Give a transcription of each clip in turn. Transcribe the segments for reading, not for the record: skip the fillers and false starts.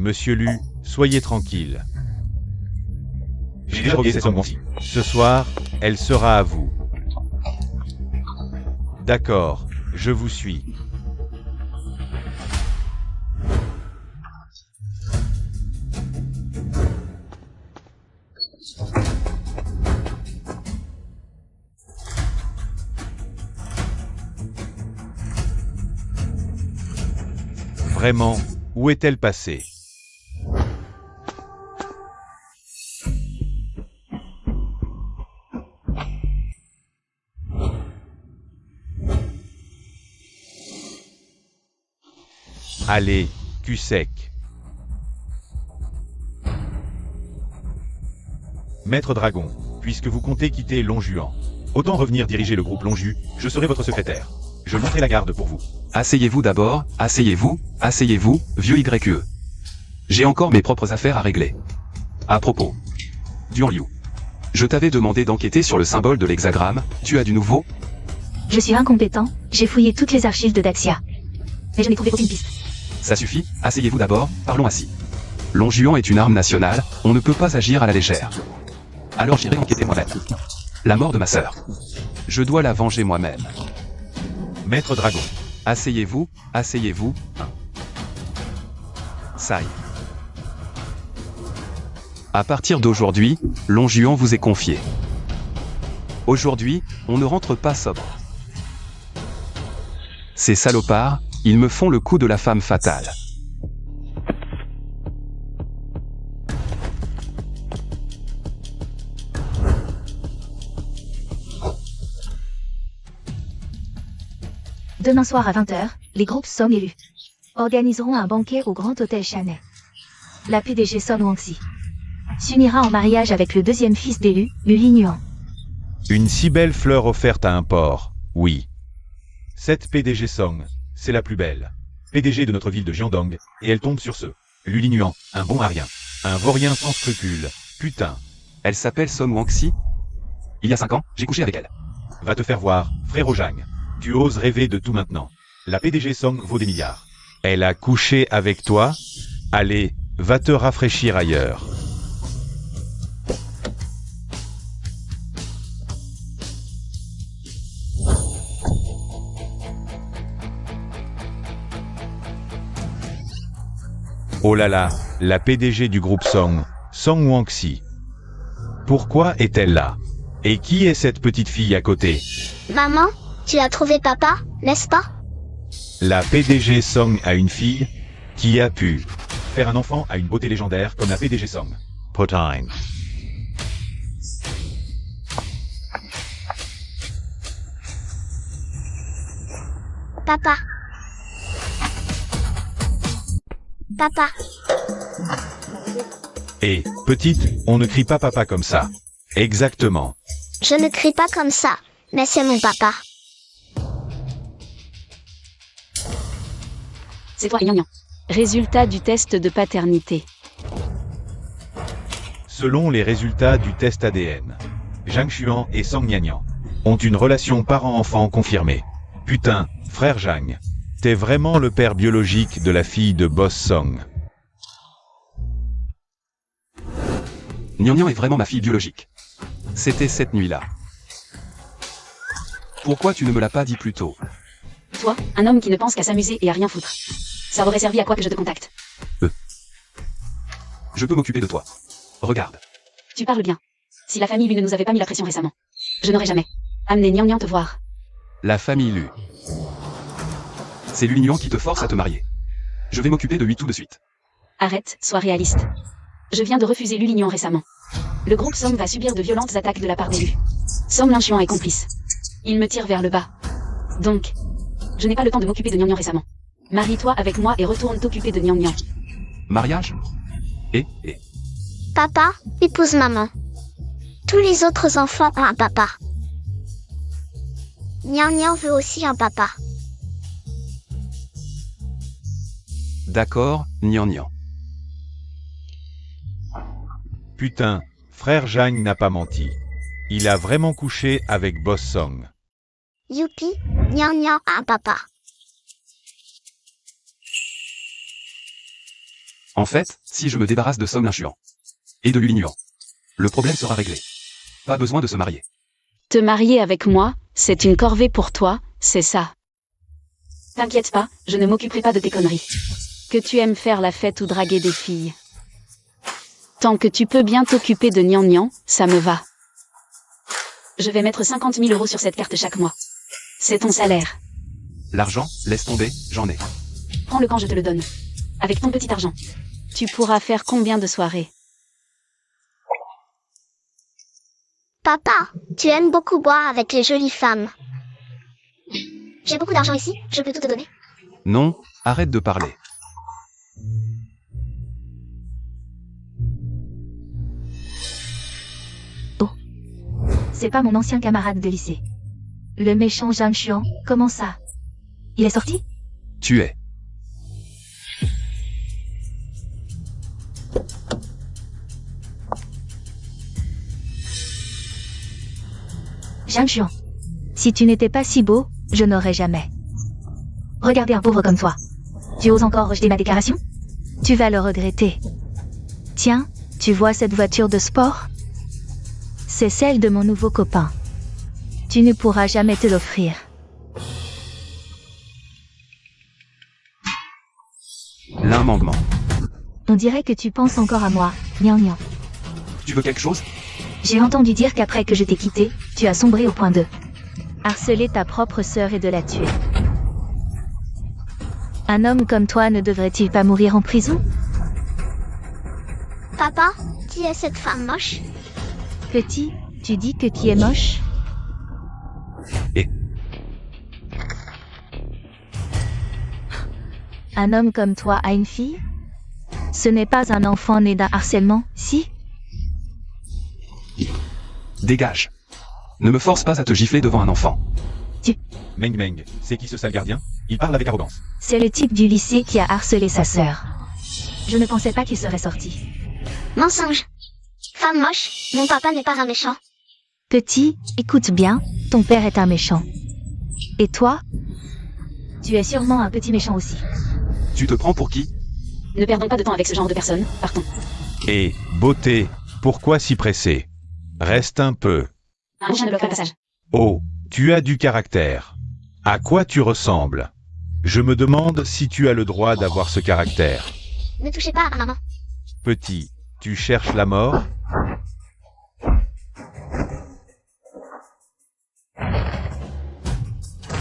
Monsieur Lu, soyez tranquille. J'ai déjà revu cette somme aussi. Ce soir, elle sera à vous. D'accord, je vous suis. Vraiment, où est-elle passée? Allez, cul sec. Maître Dragon, puisque vous comptez quitter Longjuan, autant revenir diriger le groupe Longju, je serai votre secrétaire. Je monterai la garde pour vous. Asseyez-vous d'abord, asseyez-vous, vieux YE. J'ai encore mes propres affaires à régler. À propos. Duanliu. Je t'avais demandé d'enquêter sur le symbole de l'hexagramme, tu as du nouveau? Je suis incompétent, j'ai fouillé toutes les archives de Daxia. Mais je n'ai trouvé aucune piste. Ça suffit, asseyez-vous d'abord, parlons assis. Longjuan est une arme nationale, on ne peut pas agir à la légère. Alors j'irai enquêter moi-même. La mort de ma sœur. Je dois la venger moi-même. Maître Dragon. Asseyez-vous, asseyez-vous. Sai. À partir d'aujourd'hui, Longjuan vous est confié. Aujourd'hui, on ne rentre pas sobre. Ces salopards, ils me font le coup de la femme fatale. Demain soir à 20h, les groupes Song et Lu organiseront un banquet au Grand Hôtel Chanel. La PDG Son Wangxi s'unira en mariage avec le deuxième fils d'élu, Lu Lingnuan. Une si belle fleur offerte à un porc, oui. Cette PDG Song, c'est la plus belle. PDG de notre ville de Jiandong, et elle tombe sur ce. Lu Lingnuan, un bon arien. Un vaurien sans scrupules. Putain. Elle s'appelle Son Wangxi. Il y a 5 ans, j'ai couché avec elle. Va te faire voir, frère Ojang. Tu oses rêver de tout maintenant. La PDG Song vaut des milliards. Elle a couché avec toi? Allez, va te rafraîchir ailleurs. Oh là là, la PDG du groupe Song, Song Wangxi. Pourquoi est-elle là? Et qui est cette petite fille à côté? Maman, tu as trouvé papa, n'est-ce pas? La PDG Song a une fille qui a pu faire un enfant à une beauté légendaire comme la PDG Song. Potine. Papa. Papa. Et, petite, on ne crie pas papa comme ça. Exactement. Je ne crie pas comme ça, mais c'est mon papa. C'est toi, Gnangnan. Résultat du test de paternité. Selon les résultats du test ADN, Zhang Xuan et Song Niannian ont une relation parent-enfant confirmée. Putain, frère Zhang, t'es vraiment le père biologique de la fille de Boss Song. Gnangnan est vraiment ma fille biologique. C'était cette nuit-là. Pourquoi tu ne me l'as pas dit plus tôt? Toi, un homme qui ne pense qu'à s'amuser et à rien foutre. Ça aurait servi à quoi que je te contacte? Je peux m'occuper de toi. Regarde. Tu parles bien. Si la famille lui ne nous avait pas mis la pression récemment, je n'aurais jamais amené Gnangnan te voir. La famille Lu. C'est Lu Lingnuan qui te force à te marier. Je vais m'occuper de lui tout de suite. Arrête, sois réaliste. Je viens de refuser Lu Lingnuan récemment. Le groupe Song va subir de violentes attaques de la part d'élus. Song Lingchuan est complice. Il me tire vers le bas. Donc, je n'ai pas le temps de m'occuper de Gnangnan récemment. Marie-toi avec moi et retourne t'occuper de Gnangnan. Mariage? Et Papa, épouse maman. Tous les autres enfants ont un papa. Gnangnan veut aussi un papa. D'accord, Gnangnan. Putain, frère Zhang n'a pas menti. Il a vraiment couché avec Boss Song. Youpi, Gnangnan a un papa. En fait, si je me débarrasse de Song l'influent et de Lulinuant, le problème sera réglé. Pas besoin de se marier. Te marier avec moi, c'est une corvée pour toi, c'est ça. T'inquiète pas, je ne m'occuperai pas de tes conneries. Que tu aimes faire la fête ou draguer des filles. Tant que tu peux bien t'occuper de Nian, ça me va. Je vais mettre 50 000 € sur cette carte chaque mois. C'est ton salaire. L'argent, laisse tomber, j'en ai. Prends-le quand je te le donne. Avec ton petit argent. Tu pourras faire combien de soirées? Papa, tu aimes beaucoup boire avec les jolies femmes. J'ai beaucoup d'argent ici, je peux tout te donner. Non, arrête de parler. C'est pas mon ancien camarade de lycée. Le méchant Zhang Xuan, comment ça? Il est sorti? Tu es. Zhang Xuan. Si tu n'étais pas si beau, je n'aurais jamais. Regardez un pauvre comme toi. Tu oses encore rejeter ma déclaration? Tu vas le regretter. Tiens, tu vois cette voiture de sport? C'est celle de mon nouveau copain. Tu ne pourras jamais te l'offrir. L'un manquement. On dirait que tu penses encore à moi, Nian. Tu veux quelque chose? J'ai entendu dire qu'après que je t'ai quitté, tu as sombré au point de harceler ta propre sœur et de la tuer. Un homme comme toi ne devrait-il pas mourir en prison? Papa, qui est cette femme moche? Petit, tu dis que qui est moche? Et Un homme comme toi a une fille? Ce n'est pas un enfant né d'un harcèlement, si? dégage. Ne me force pas à te gifler devant un enfant. Meng Meng, c'est qui ce sale gardien? Il parle avec arrogance. C'est le type du lycée qui a harcelé sa sœur. Je ne pensais pas qu'il serait sorti. Mensonge. Femme moche, mon papa n'est pas un méchant. Petit, écoute bien, ton père est un méchant. Et toi? Tu es sûrement un petit méchant aussi. Tu te prends pour qui? Ne perdons pas de temps avec ce genre de personnes, partons. Et, beauté, pourquoi si pressé? Reste un peu. Un chien ne bloque pas le passage. Oh, tu as du caractère. À quoi tu ressembles? Je me demande si tu as le droit d'avoir ce caractère. Ne touchez pas à maman. Petit, tu cherches la mort?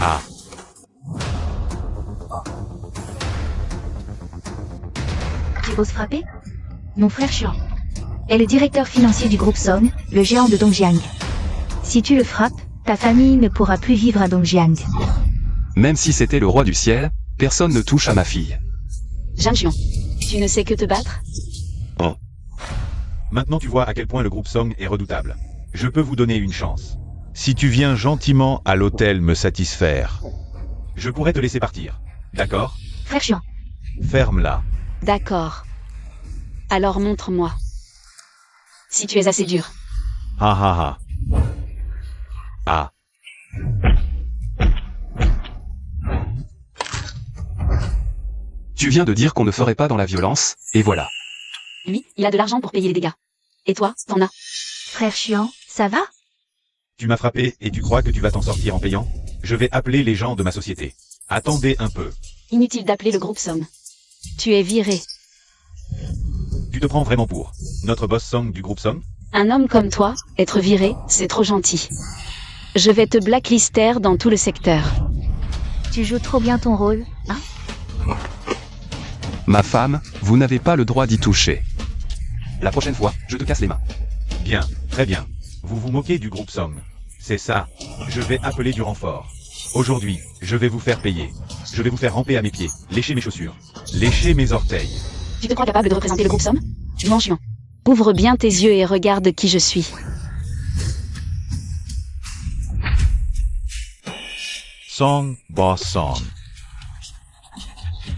Ah. Tu oses frapper? Mon frère Xuan est le directeur financier du groupe Song, le géant de Dongjiang. Si tu le frappes, ta famille ne pourra plus vivre à Dongjiang. Même si c'était le roi du ciel, personne ne touche à ma fille. Zhang Xuan, tu ne sais que te battre? Maintenant tu vois à quel point le groupe Song est redoutable. Je peux vous donner une chance. Si tu viens gentiment à l'hôtel me satisfaire, je pourrais te laisser partir. D'accord? Frère Xuan, Ferme-la. D'accord. Alors montre-moi. Si tu es assez dur. Ah ah ah. Ah. Tu viens de dire qu'on ne ferait pas dans la violence, et voilà. Lui, il a de l'argent pour payer les dégâts. Et toi, t'en as? frère Xuan, ça va? Tu m'as frappé et tu crois que tu vas t'en sortir en payant? Je vais appeler les gens de ma société. Attendez un peu. Inutile d'appeler le groupe Song. Tu es viré. Tu te prends vraiment pour notre boss Song du groupe Song? Un homme comme toi, être viré, c'est trop gentil. Je vais te blacklister dans tout le secteur. Tu joues trop bien ton rôle, hein? Ma femme, vous n'avez pas le droit d'y toucher. La prochaine fois, je te casse les mains. Bien, très bien. Vous vous moquez du groupe Song. C'est ça. Je vais appeler du renfort. Aujourd'hui, je vais vous faire payer. Je vais vous faire ramper à mes pieds, lécher mes chaussures, lécher mes orteils. Tu te crois capable de représenter le groupe Song? Mon chien. Ouvre bien tes yeux et regarde qui je suis. Song, Boss Song.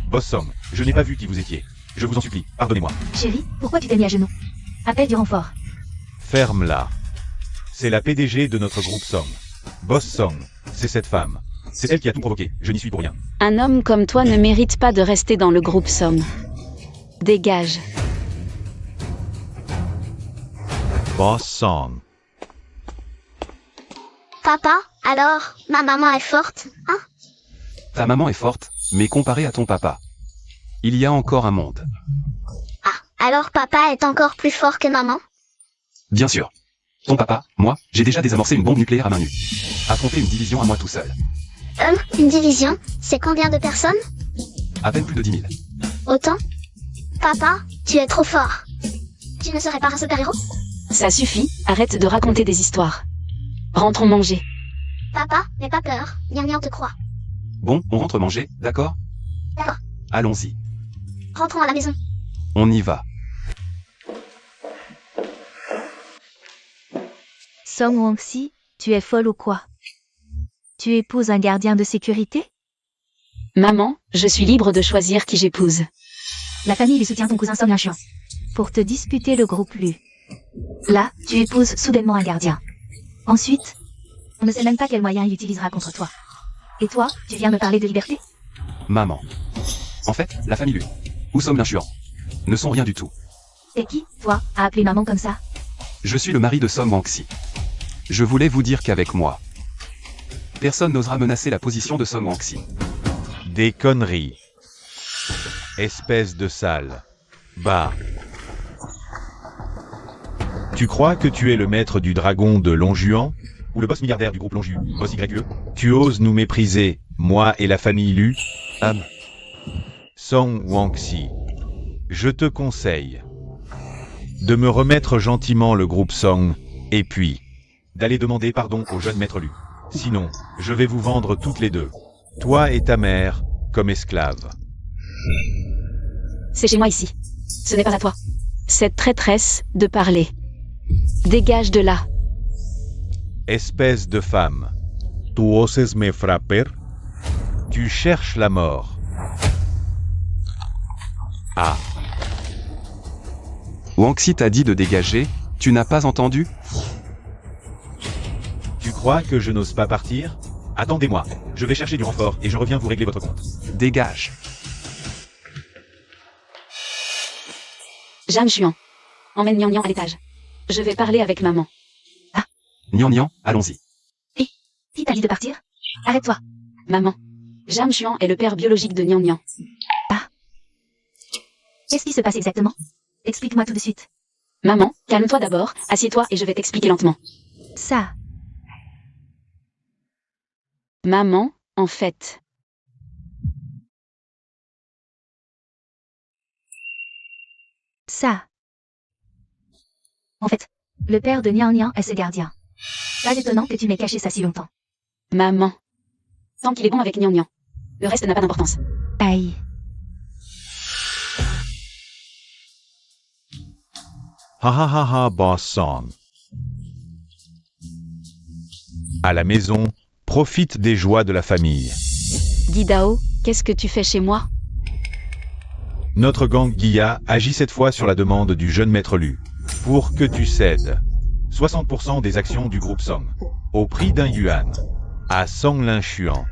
Boss Song, je n'ai pas vu qui vous étiez. Je vous en supplie, pardonnez-moi. Chérie, pourquoi tu t'es mis à genoux? Appelle du renfort. Ferme-la. C'est la PDG de notre groupe Song. Boss Song, c'est cette femme. C'est elle qui a tout provoqué, je n'y suis pour rien. Un homme comme toi ne mérite pas de rester dans le groupe Song. Dégage. Boss Song. Papa, alors, ma maman est forte, hein? Ta maman est forte, mais comparée à ton papa, il y a encore un monde. Ah, alors papa est encore plus fort que maman? Bien sûr. Ton papa, moi, j'ai déjà désamorcé une bombe nucléaire à main nue. Affronter une division à moi tout seul. Une division? C'est combien de personnes? À peine plus de 10 000. Autant? Papa, tu es trop fort. Tu ne serais pas un super-héros? Ça suffit, arrête de raconter des histoires. Rentrons manger. Papa, n'aie pas peur, Nian te croit. Bon, on rentre manger, d'accord? D'accord. Allons-y. Rentrons à la maison. On y va. Song Wang-si, tu es folle ou quoi? Tu épouses un gardien de sécurité? Maman, je suis libre de choisir qui j'épouse. La famille lui soutient ton cousin Song Lianchuan. Pour te disputer le groupe Lu. Là, tu épouses soudainement un gardien. Ensuite, on ne sait même pas quel moyen il utilisera contre toi. Et toi, tu viens me parler de liberté? Maman. En fait, la famille Lu, ou Song Lianchuan, ne sont rien du tout. Et qui, toi, a appelé maman comme ça? Je suis le mari de Song Wang-si. Je voulais vous dire qu'avec moi, personne n'osera menacer la position de Song Wang-si. Des conneries. Espèce de sale. Bah. Tu crois que tu es le maître du dragon de Longjuan? Ou le boss milliardaire du groupe Longju, boss YE? Tu oses nous mépriser, moi et la famille Lu? Song Wang-si. Je te conseille de me remettre gentiment le groupe Song, et puis d'aller demander pardon au jeune maître Lu. Sinon, je vais vous vendre toutes les deux, toi et ta mère, comme esclaves. C'est chez moi ici. Ce n'est pas à toi. Cette traîtresse, de parler. Dégage de là. Espèce de femme. Tu oses me frapper? Tu cherches la mort. Ah. Wang-si t'a dit de dégager, tu n'as pas entendu? Tu crois que je n'ose pas partir? Attendez-moi, je vais chercher du renfort et je reviens vous régler votre compte. Dégage. Zhang Xuan. Emmène Nian à l'étage. Je vais parler avec maman. Nian, allons-y. Qui t'a dit de partir? Arrête-toi. Maman. Zhang Xuan est le père biologique de Nian. Qu'est-ce qui se passe exactement? Explique-moi tout de suite. Maman, calme-toi d'abord, assieds-toi et je vais t'expliquer lentement. Ça. Maman, en fait. Ça. En fait, le père de Nian est ce gardien. Pas étonnant que tu m'aies caché ça si longtemps. Maman. Tant qu'il est bon avec Nian. Le reste n'a pas d'importance. Aïe. Ha ha ha ha, Boss Song. À la maison, profite des joies de la famille. Guidao, qu'est-ce que tu fais chez moi? Notre gang Guilla agit cette fois sur la demande du jeune maître Lu. Pour que tu cèdes 60% des actions du groupe Song, au prix d'un yuan, à Song Lianchuan.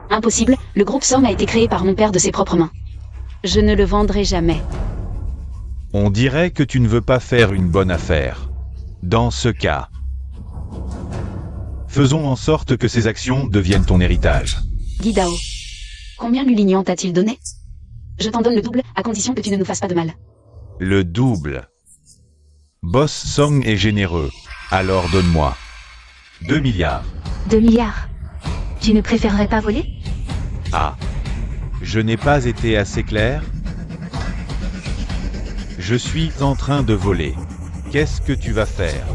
Impossible, le groupe Song a été créé par mon père de ses propres mains. Je ne le vendrai jamais. On dirait que tu ne veux pas faire une bonne affaire. Dans ce cas, faisons en sorte que ces actions deviennent ton héritage. Guidao. Combien l'Ulignan t'a-t-il donné? Je t'en donne le double, à condition que tu ne nous fasses pas de mal. Le double. Boss Song est généreux, alors donne-moi 2 milliards. 2 milliards. Tu ne préférerais pas voler? Ah. Je n'ai pas été assez clair? Je suis en train de voler. Qu'est-ce que tu vas faire?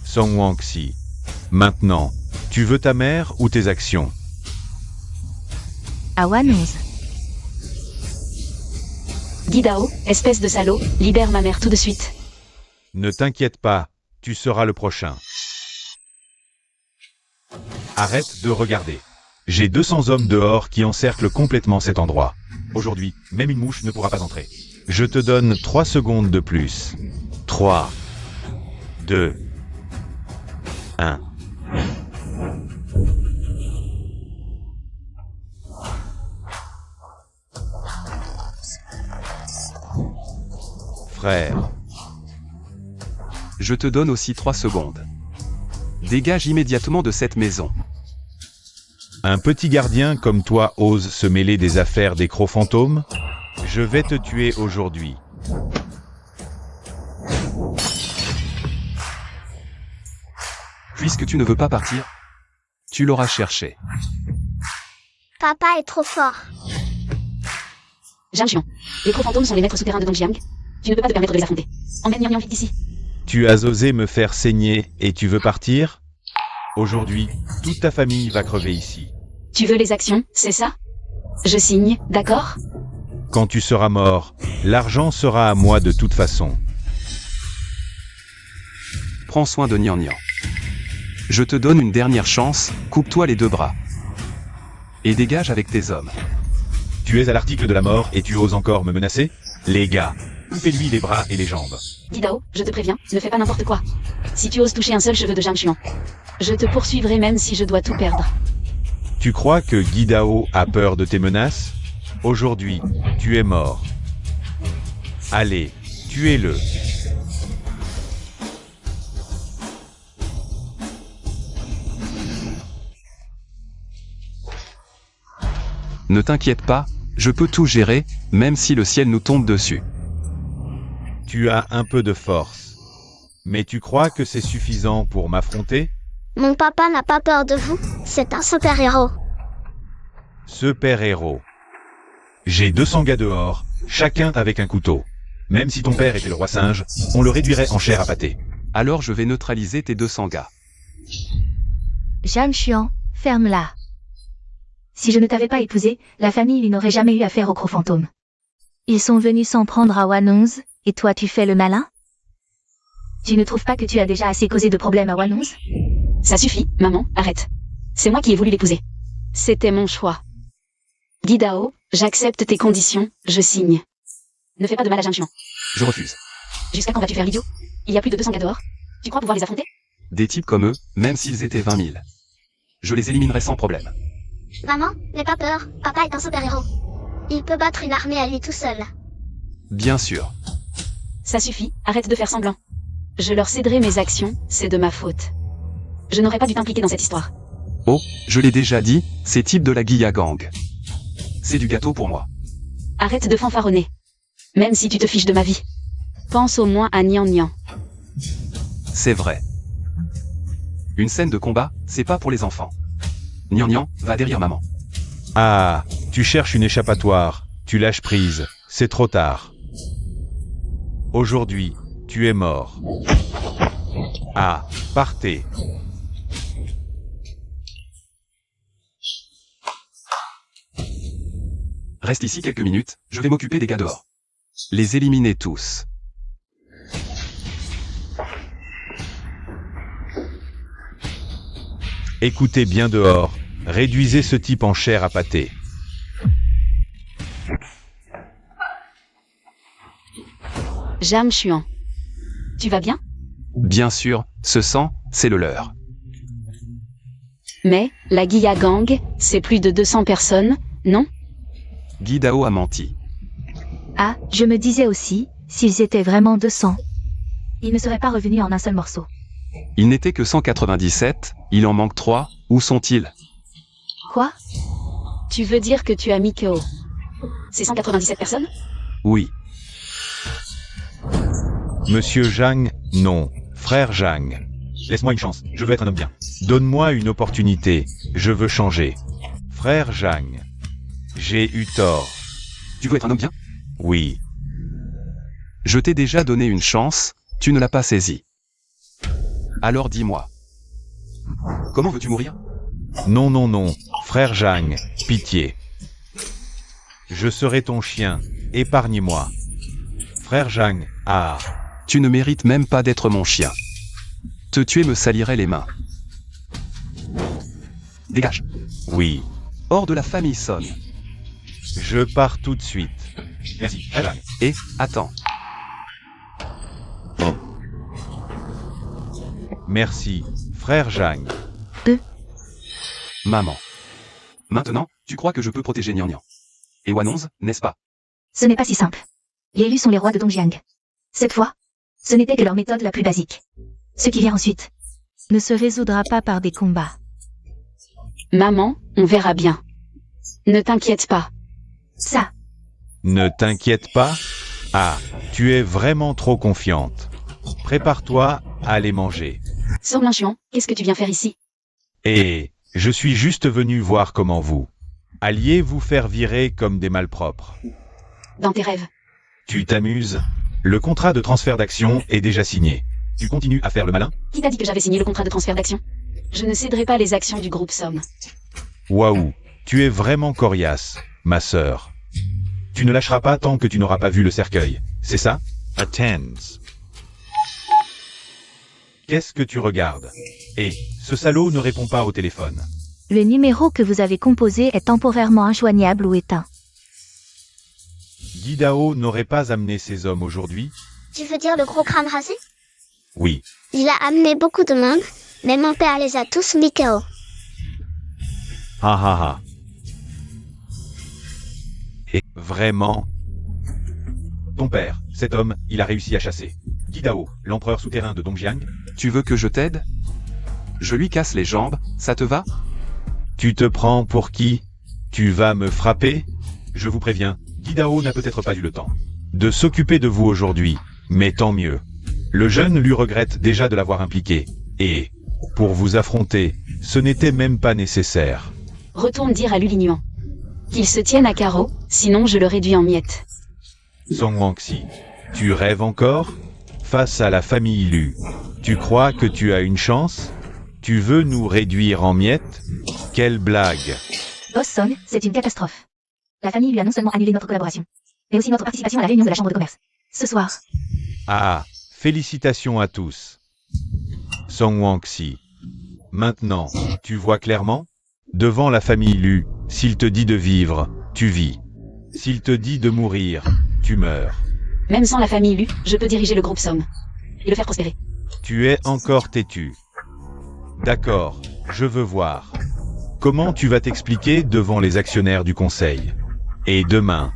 Song Wang-si. Maintenant, tu veux ta mère ou tes actions? Awanose. Guidao, espèce de salaud, libère ma mère tout de suite. Ne t'inquiète pas, tu seras le prochain. Arrête de regarder. J'ai 200 hommes dehors qui encerclent complètement cet endroit. Aujourd'hui, même une mouche ne pourra pas entrer. Je te donne 3 secondes de plus. 3, 2, 1. Frère, Je te donne aussi 3 secondes. Dégage immédiatement de cette maison. un petit gardien comme toi ose se mêler des affaires des crocs fantômes? Je vais te tuer aujourd'hui. Puisque tu ne veux pas partir, tu l'auras cherché. Papa est trop fort. Zhang Xuan. Les crocs fantômes sont les maîtres souterrains de Dongjiang. Tu ne peux pas te permettre de les affronter. Emmène Nian Nian vite d'ici. Tu as osé me faire saigner et tu veux partir? Aujourd'hui, toute ta famille va crever ici. Tu veux les actions, c'est ça? Je signe, d'accord? Quand tu seras mort, l'argent sera à moi de toute façon. Prends soin de Nian Nian. Je te donne une dernière chance, coupe-toi les 2 bras. Et dégage avec tes hommes. Tu es à l'article de la mort et tu oses encore me menacer? Les gars, coupez-lui les bras et les jambes. Didao, je te préviens, ne fais pas n'importe quoi. Si tu oses toucher un seul cheveu de Zhang Xuan, je te poursuivrai même si je dois tout perdre. Tu crois que Guy Dao a peur de tes menaces? Aujourd'hui, tu es mort. Allez, tuez-le. Ne t'inquiète pas, je peux tout gérer, même si le ciel nous tombe dessus. Tu as un peu de force. Mais tu crois que c'est suffisant pour m'affronter? Mon papa n'a pas peur de vous, c'est un super-héros. Super-héros. J'ai 200 gars dehors, chacun avec un couteau. Même si ton père était le roi singe, on le réduirait en chair à pâté. Alors je vais neutraliser tes 200 gars. Zhang Xuan, ferme-la. Si je ne t'avais pas épousé, la famille n'aurait jamais eu affaire aux crocs fantômes. Ils sont venus s'en prendre à Wanons, et toi tu fais le malin? Tu ne trouves pas que tu as déjà assez causé de problèmes à Wanons? Ça suffit, maman, arrête. C'est moi qui ai voulu l'épouser. C'était mon choix. Didao, j'accepte tes conditions, je signe. Ne fais pas de mal à Zhang Xuan. Je refuse. Jusqu'à quand vas-tu faire l'idiot? Il y a plus de 200 gars dehors. Tu crois pouvoir les affronter? Des types comme eux, même s'ils étaient 20 000. Je les éliminerai sans problème. Maman, n'aie pas peur, papa est un super-héros. Il peut battre une armée à lui tout seul. Bien sûr. Ça suffit, arrête de faire semblant. Je leur céderai mes actions, c'est de ma faute. Je n'aurais pas dû t'impliquer dans cette histoire. Oh, je l'ai déjà dit, c'est type de la Guilla Gang. C'est du gâteau pour moi. Arrête de fanfaronner. Même si tu te fiches de ma vie. Pense au moins à Nian Nian. C'est vrai. Une scène de combat, c'est pas pour les enfants. Nian Nian, va derrière maman. Ah, tu cherches une échappatoire, tu lâches prise, c'est trop tard. Aujourd'hui, tu es mort. Ah, partez. Reste ici quelques minutes, je vais m'occuper des gars dehors. Les éliminer tous. Écoutez bien dehors, réduisez ce type en chair à pâté. Zhang Xuan. Tu vas bien? Bien sûr, ce sang, c'est le leur. Mais, la Guilla Gang, c'est plus de 200 personnes, non? Guy Dao a menti. Ah, je me disais aussi, s'ils étaient vraiment 200, ils ne seraient pas revenus en un seul morceau. Il n'était que 197, il en manque 3, où sont-ils? Quoi? Tu veux dire que tu as mis KO? C'est 197 personnes? Oui. Monsieur Zhang, non. Frère Zhang. Laisse-moi une chance, je veux être un homme bien. Donne-moi une opportunité, je veux changer. Frère Zhang. J'ai eu tort. Tu veux être un homme bien? Oui. Je t'ai déjà donné une chance, tu ne l'as pas saisie. Alors dis-moi. Comment veux-tu mourir? Non, non, non. Frère Zhang, pitié. Je serai ton chien, épargne-moi. Frère Zhang, ah. Tu ne mérites même pas d'être mon chien. Te tuer me salirait les mains. Dégage. Oui. Hors de la famille Son. Je pars tout de suite. Merci, très bien. Et, attends. Merci, frère Jang. Maman. Maintenant, tu crois que je peux protéger Nian. Et Wanonze, n'est-ce pas? Ce n'est pas si simple. Les élus sont les rois de Dongjiang. Cette fois, ce n'était que leur méthode la plus basique. Ce qui vient ensuite ne se résoudra pas par des combats. Maman, on verra bien. Ne t'inquiète pas. Ça, Ne t'inquiète pas. Ah, tu es vraiment trop confiante. Prépare-toi à aller manger. Song Linchuan, qu'est-ce que tu viens faire ici? Et je suis juste venu voir comment vous alliez vous faire virer comme des malpropres. Dans tes rêves. Tu t'amuses? Le contrat de transfert d'action est déjà signé. Tu continues à faire le malin? Qui t'a dit que j'avais signé le contrat de transfert d'action? Je ne céderai pas les actions du groupe Somme. Waouh, tu es vraiment coriace, ma sœur. Tu ne lâcheras pas tant que tu n'auras pas vu le cercueil, c'est ça? Attends. Qu'est-ce que tu regardes? Et ce salaud ne répond pas au téléphone. le numéro que vous avez composé est temporairement injoignable ou éteint. Guidao n'aurait pas amené ses hommes aujourd'hui? Tu veux dire le gros crâne rasé? Oui. Il a amené beaucoup de monde, mais mon père les a tous mis KO. Ha ha ha. Et vraiment? Ton père, cet homme, il a réussi à chasser Guidao, l'empereur souterrain de Dongjiang? Tu veux que je t'aide? Je lui casse les jambes, ça te va? Tu te prends pour qui? Tu vas me frapper? Je vous préviens, Guidao n'a peut-être pas eu le temps de s'occuper de vous aujourd'hui, mais tant mieux. Le jeune lui regrette déjà de l'avoir impliqué, et, pour vous affronter, ce n'était même pas nécessaire. Retourne dire à Lulignuan qu'il se tienne à carreau, sinon je le réduis en miettes. Song Wangxi, tu rêves encore? Face à la famille Lu, tu crois que tu as une chance? Tu veux nous réduire en miettes? Quelle blague! Boss Song, c'est une catastrophe. La famille lui a non seulement annulé notre collaboration, mais aussi notre participation à la réunion de la Chambre de commerce. Ce soir, Ah, félicitations à tous. Song Wangxi. Maintenant, tu vois clairement? Devant la famille Lu, s'il te dit de vivre, tu vis. S'il te dit de mourir, tu meurs. Même sans la famille Lu, je peux diriger le groupe Somme. Et le faire prospérer. Tu es encore têtu. D'accord, je veux voir. Comment tu vas t'expliquer devant les actionnaires du conseil? Et demain,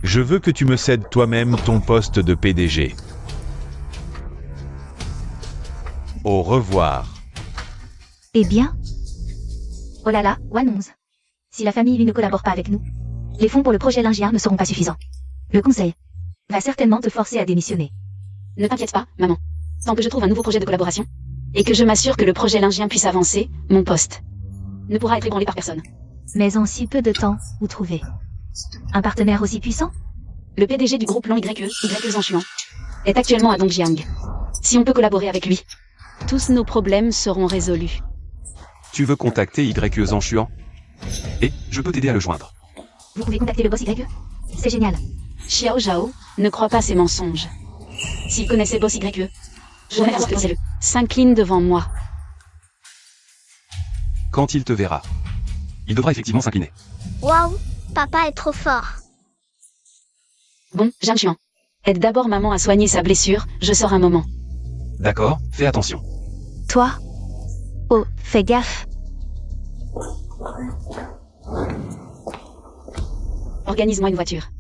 je veux que tu me cèdes toi-même ton poste de PDG. Au revoir. eh bien... Oh là là, Wanonze. Si la famille lui ne collabore pas avec nous, les fonds pour le projet Lingien ne seront pas suffisants. Le conseil va certainement te forcer à démissionner. Ne t'inquiète pas, maman. Tant que je trouve un nouveau projet de collaboration, et que je m'assure que le projet Lingien puisse avancer, mon poste ne pourra être ébranlé par personne. Mais en si peu de temps, où trouver un partenaire aussi puissant? Le PDG du groupe Long YE Zhanchuan, est actuellement à Dongjiang. Si on peut collaborer avec lui, tous nos problèmes seront résolus. Tu veux contacter YE Zhanchuan? Et, je peux t'aider à le joindre. Vous pouvez contacter le boss YE? C'est génial. Xiao Zhao ne croit pas ces mensonges. S'il connaissait Boss YE, je ne pense que s'incline devant moi. Quand il te verra. Il devra effectivement s'incliner. Waouh, papa est trop fort. Bon, Zhanchuan, aide d'abord maman à soigner sa blessure, je sors un moment. D'accord, fais attention. Toi? Oh, fais gaffe. Organise-moi une voiture.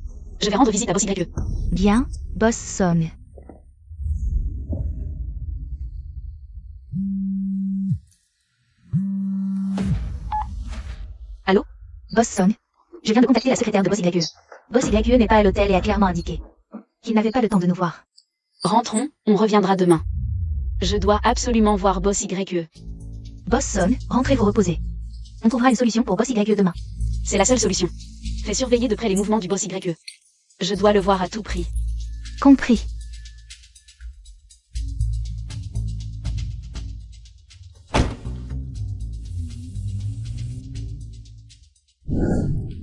Je vais rendre visite à Boss YE. Bien, boss Song. Allô? Boss Song. Je viens de contacter la secrétaire de Boss YE. Boss YE n'est pas à l'hôtel et a clairement indiqué qu'il n'avait pas le temps de nous voir. Rentrons, on reviendra demain. Je dois absolument voir Boss YE. Boss Song, rentrez vous reposer. On trouvera une solution pour Boss YE demain. C'est la seule solution. Fais surveiller de près les mouvements du Boss YE. Je dois le voir à tout prix. Compris.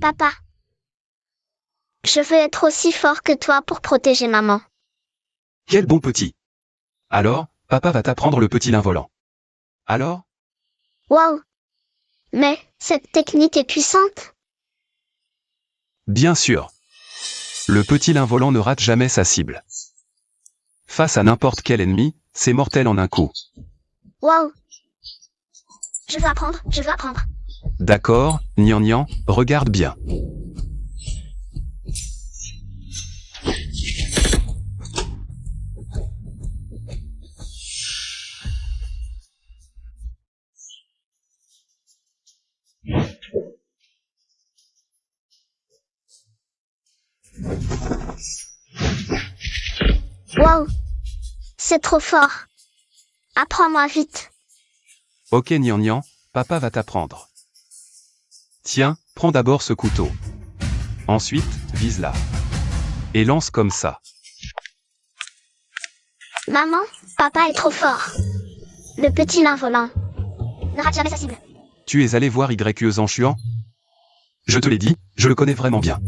Papa. Je veux être aussi fort que toi pour protéger maman. Quel bon petit. Alors, papa va t'apprendre le petit lin volant. Alors? Waouh. Mais, cette technique est puissante. Bien sûr. Le petit lin volant ne rate jamais sa cible. Face à n'importe quel ennemi, c'est mortel en un coup. Waouh. Je veux apprendre, je veux apprendre. D'accord, Nian, regarde bien. Waouh. C'est trop fort. Apprends-moi vite. Ok Nian, papa va t'apprendre. Tiens, prends d'abord ce couteau. Ensuite, vise là. Et lance comme ça. Maman, papa est trop fort. Le petit lin volant ne rate jamais sa cible. Tu es allé voir YE Zhangxuan? Je te l'ai dit, je le connais vraiment bien.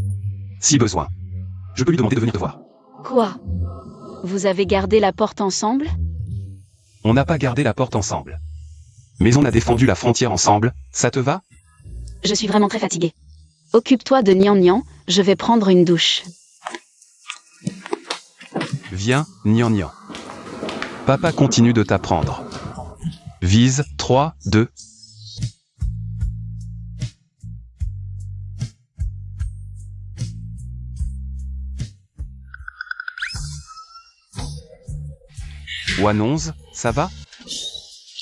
Si besoin, je peux lui demander de venir te voir. Quoi? Vous avez gardé la porte ensemble? On n'a pas gardé la porte ensemble. Mais on a défendu la frontière ensemble, ça te va? Je suis vraiment très fatiguée. Occupe-toi de Nian, je vais prendre une douche. Viens, Nian. Papa continue de t'apprendre. Vise, 3, 2. Wanonze, ça va?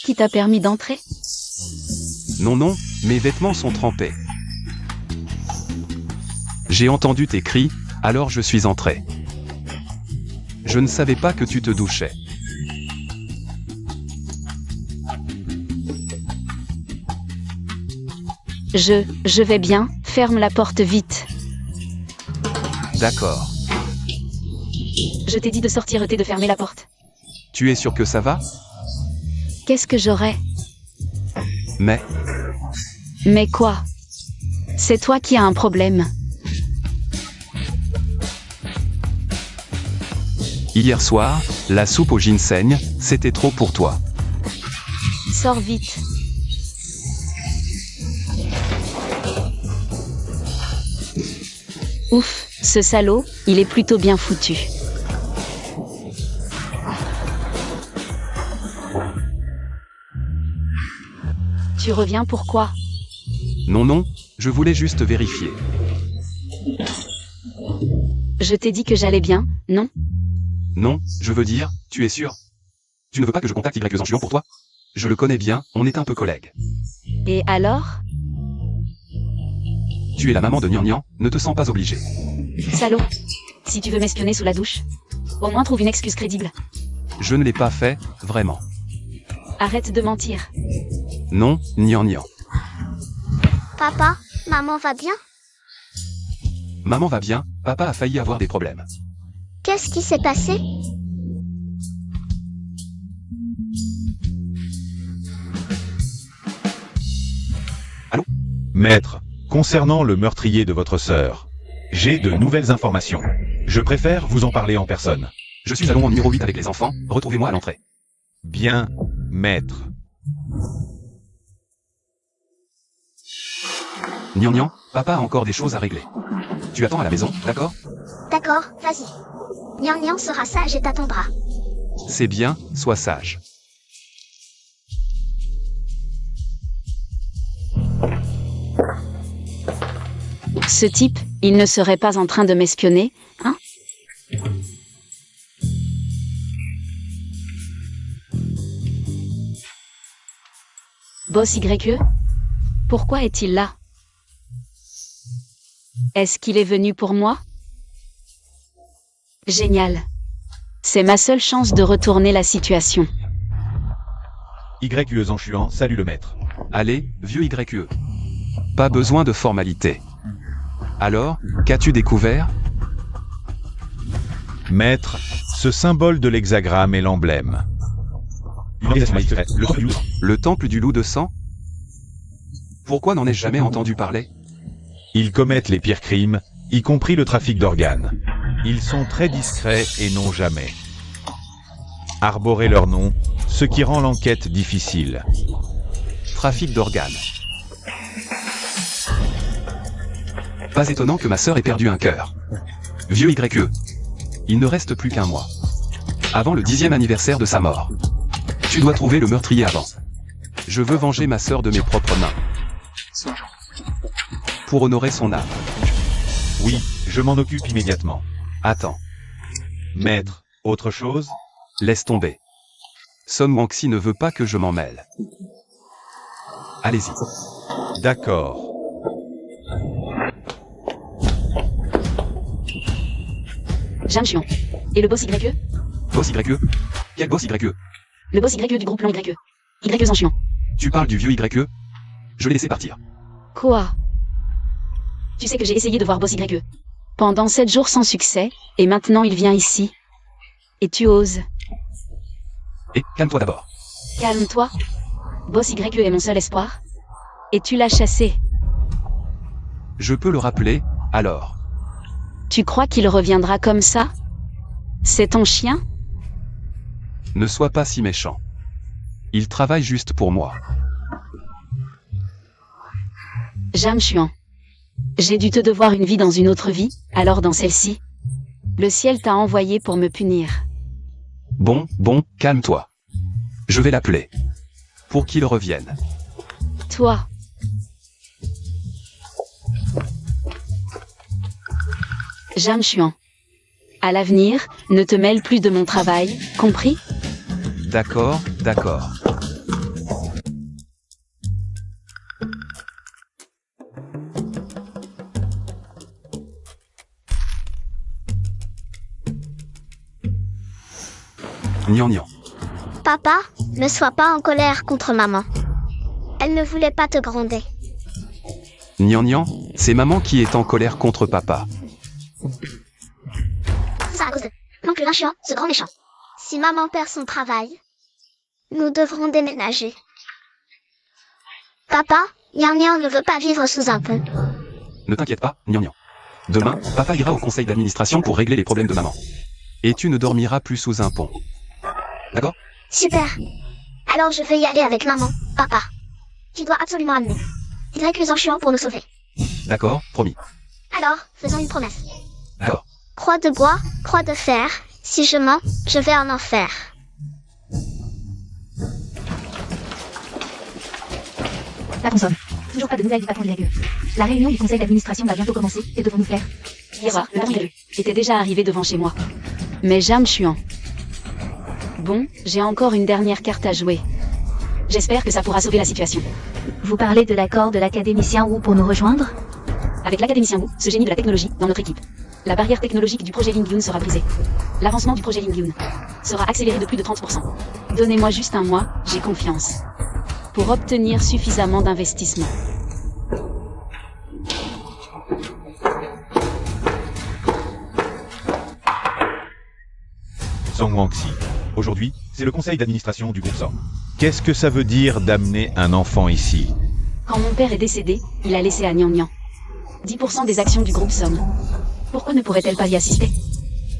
Qui t'a permis d'entrer? Non, mes vêtements sont trempés. J'ai entendu tes cris, alors je suis entré. Je ne savais pas que tu te douchais. Je vais bien, ferme la porte vite. D'accord. Je t'ai dit de sortir et de fermer la porte. Tu es sûr que ça va? Qu'est-ce que j'aurais? Mais quoi? C'est toi qui as un problème. hier soir, la soupe au ginseng, c'était trop pour toi. Sors vite. Ouf, ce salaud, il est plutôt bien foutu. Tu reviens pourquoi? Non, je voulais juste vérifier. Je t'ai dit que j'allais bien, non? Non, je veux dire, tu es sûr? Tu ne veux pas que je contacte YE Zhangxuan pour toi? Je le connais bien, on est un peu collègues. Et alors? Tu es la maman de Nian, ne te sens pas obligée. Salaud. Si tu veux m'espionner sous la douche, au moins trouve une excuse crédible. Je ne l'ai pas fait, vraiment. Arrête de mentir. Non, Nian. Papa, maman va bien? Maman va bien, papa a failli avoir des problèmes. Qu'est-ce qui s'est passé? Allô? Maître, concernant le meurtrier de votre sœur, j'ai de nouvelles informations. Je préfère vous en parler en personne. Je suis à l'ombre numéro 8 avec les enfants, retrouvez-moi à l'entrée. Bien, maître. Nian, papa a encore des choses à régler. Tu attends à la maison, d'accord? D'accord, vas-y. Nian sera sage et t'attendra. C'est bien, sois sage. Ce type, il ne serait pas en train de m'espionner, hein? Boss YE? Pourquoi est-il là? Est-ce qu'il est venu pour moi? Génial. C'est ma seule chance de retourner la situation. YE Zhangxuan, salut le maître. Allez, vieux YE. Pas besoin de formalité. Alors, qu'as-tu découvert? Maître, ce symbole de l'hexagramme est l'emblème. Une organisation magique secrète, le temple du loup. Le temple du loup de sang? Pourquoi n'en ai-je jamais entendu parler? Ils commettent les pires crimes, y compris le trafic d'organes. Ils sont très discrets et n'ont jamais arboré leur nom, ce qui rend l'enquête difficile. Trafic d'organes. Pas étonnant que ma sœur ait perdu un cœur. Vieux YE. Il ne reste plus qu'un mois. Avant le 10e anniversaire de sa mort. Tu dois trouver le meurtrier avant. Je veux venger ma sœur de mes propres mains. Pour honorer son âme. Oui, je m'en occupe immédiatement. Attends. Maître, autre chose? Laisse tomber. Song Wangxi ne veut pas que je m'en mêle. Allez-y. D'accord. Zhang Xuan. Et le boss YE? Boss YE? Quel boss YE? Le boss YE du groupe Lan YE. YE Zhang Xuan. Tu parles du vieux YE? Je l'ai laissé partir. Quoi? Tu sais que j'ai essayé de voir boss YE. Pendant 7 jours sans succès, et maintenant il vient ici. Et tu oses. Et calme-toi d'abord. Calme-toi. Boss YE est mon seul espoir. Et tu l'as chassé. Je peux le rappeler, alors. Tu crois qu'il reviendra comme ça? C'est ton chien? Ne sois pas si méchant. Il travaille juste pour moi. Zhang Xuan. J'ai dû te devoir une vie dans une autre vie, alors dans celle-ci. Le ciel t'a envoyé pour me punir. Bon, calme-toi. Je vais l'appeler. Pour qu'il revienne. Toi. Zhang Xuan. À l'avenir, ne te mêle plus de mon travail, compris? D'accord. Nian. Papa, ne sois pas en colère contre maman. Elle ne voulait pas te gronder. Nian, c'est maman qui est en colère contre papa. C'est à cause de l'oncle Lan Xuan, ce grand méchant. Si maman perd son travail, nous devrons déménager. Papa, Nian ne veut pas vivre sous un pont. Ne t'inquiète pas, Nian. Demain, papa ira au conseil d'administration pour régler les problèmes de maman. Et tu ne dormiras plus sous un pont. D'accord? Super. Alors je vais y aller avec maman, papa. Tu dois absolument amener YE Zhang Xuan pour nous sauver. D'accord, promis. Alors, faisons une promesse. D'accord. Croix de bois, croix de fer. Si je mens, je vais en enfer. La console. Toujours pas de nouvelles du patron de YE. La réunion du conseil d'administration va bientôt commencer. Que devons-nous faire? Hier soir, le patron YE était déjà arrivé devant chez moi. Mais Zhang Xuan. Bon, j'ai encore une dernière carte à jouer. J'espère que ça pourra sauver la situation. Vous parlez de l'accord de l'académicien Wu pour nous rejoindre? Avec l'académicien Wu, ce génie de la technologie, dans notre équipe, la barrière technologique du projet Lingyun sera brisée. L'avancement du projet Lingyun sera accéléré de plus de 30%. Donnez-moi juste un mois, j'ai confiance. Pour obtenir suffisamment d'investissement. Song Wangxi. Aujourd'hui, c'est le conseil d'administration du groupe Song. Qu'est-ce que ça veut dire d'amener un enfant ici? Quand mon père est décédé, il a laissé à Nian 10% des actions du groupe Song. Pourquoi ne pourrait-elle pas y assister?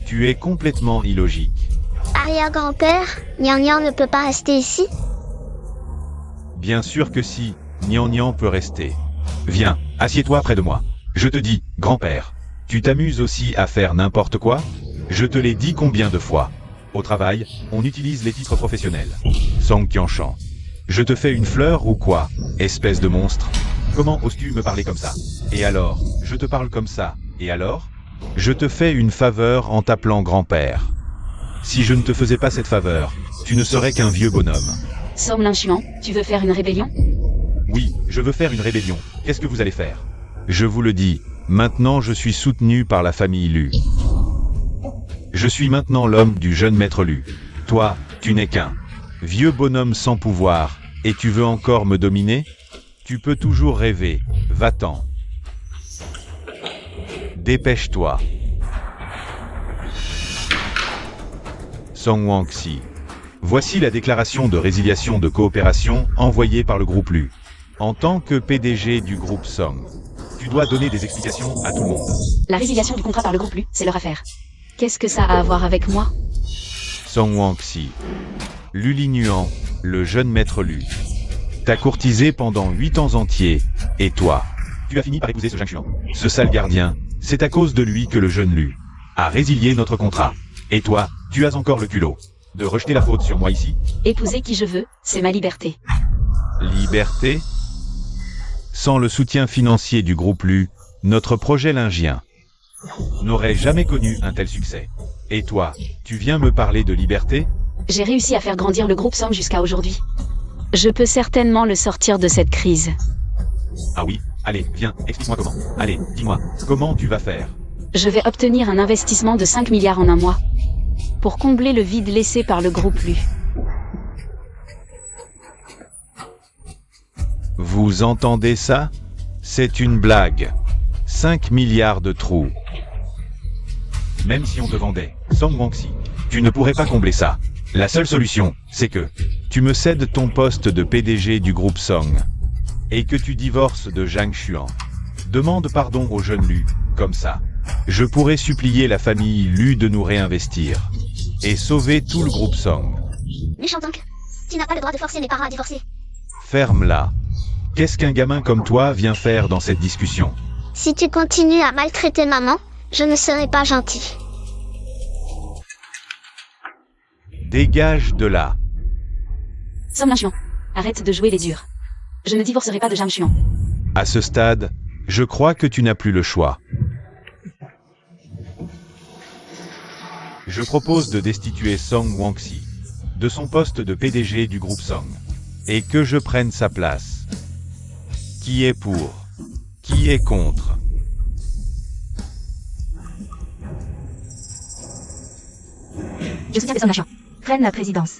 Tu es complètement illogique. Arrière-grand-père, Nian ne peut pas rester ici? Bien sûr que si, Nian peut rester. Viens, assieds-toi près de moi. Je te dis, grand-père, tu t'amuses aussi à faire n'importe quoi? Je te l'ai dit combien de fois? Au travail, on utilise les titres professionnels. Song Qianshan. Je te fais une fleur ou quoi, espèce de monstre? Comment oses-tu me parler comme ça? Et alors, je te parle comme ça, et alors? Je te fais une faveur en t'appelant grand-père. Si je ne te faisais pas cette faveur, tu ne serais qu'un vieux bonhomme. Song Lan Xuan, tu veux faire une rébellion? Oui, je veux faire une rébellion. Qu'est-ce que vous allez faire? Je vous le dis, maintenant je suis soutenu par la famille Lu. Je suis maintenant l'homme du jeune maître Lu. Toi, tu n'es qu'un vieux bonhomme sans pouvoir, et tu veux encore me dominer? Tu peux toujours rêver, va-t'en. Dépêche-toi. Song Wangxi. Voici la déclaration de résiliation de coopération envoyée par le groupe Lu. En tant que PDG du groupe Song, tu dois donner des explications à tout le monde. La résiliation du contrat par le groupe Lu, c'est leur affaire. Qu'est-ce que ça a à voir avec moi? Song Wangxi. Lu Lingnuan, le jeune maître Lu. T'as courtisé pendant 8 ans entiers, et toi, tu as fini par épouser ce Zhang Xuan. Ce sale gardien, c'est à cause de lui que le jeune Lu à résilier notre contrat. Et toi, tu as encore le culot de rejeter la faute sur moi ici? Épouser qui je veux, c'est ma liberté. Liberté? Sans le soutien financier du groupe LU, notre projet lingien n'aurait jamais connu un tel succès. Et toi, tu viens me parler de liberté? J'ai réussi à faire grandir le groupe Somme jusqu'à aujourd'hui. Je peux certainement le sortir de cette crise. Ah oui? Allez, viens, explique-moi comment. Allez, dis-moi, comment tu vas faire? Je vais obtenir un investissement de 5 milliards en un mois. Pour combler le vide laissé par le groupe LU. Vous entendez ça? C'est une blague. 5 milliards de trous. Même si on te vendait Song Wangxi, tu ne pourrais pas combler ça. La seule solution, c'est que tu me cèdes ton poste de PDG du groupe Song et que tu divorces de Zhang Xuan. Demande pardon au jeune Lu, comme ça. Je pourrais supplier la famille Lu de nous réinvestir et sauver tout le groupe Song. Méchant Tank, tu n'as pas le droit de forcer mes parents à divorcer. Ferme-la. Qu'est-ce qu'un gamin comme toi vient faire dans cette discussion? Si tu continues à maltraiter maman, je ne serai pas gentil. Dégage de là. Somme Lin Xuan, arrête de jouer les durs. Je ne divorcerai pas de Zhang Xuan. À ce stade, je crois que tu n'as plus le choix. Je propose de destituer Song Wangxi de son poste de PDG du groupe Song et que je prenne sa place. Qui est pour? Qui est contre? Je soutiens que Song Lin Xuan prenne la présidence.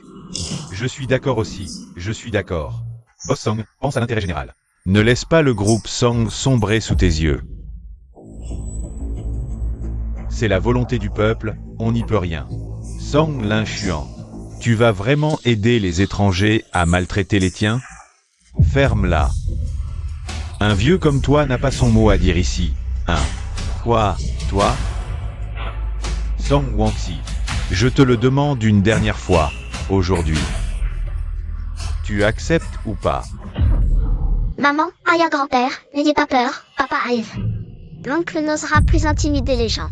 Je suis d'accord aussi, je suis d'accord. Boss Song, pense à l'intérêt général. Ne laisse pas le groupe Song sombrer sous tes yeux. C'est la volonté du peuple, on n'y peut rien. Song Lin Xuan, tu vas vraiment aider les étrangers à maltraiter les tiens? Ferme-la. Un vieux comme toi n'a pas son mot à dire ici, hein? Quoi, toi? Song Wangxi, je te le demande une dernière fois, aujourd'hui. Tu acceptes ou pas? Maman, arrière-grand-père, n'ayez pas peur, papa arrive. L'oncle n'osera plus intimider les gens.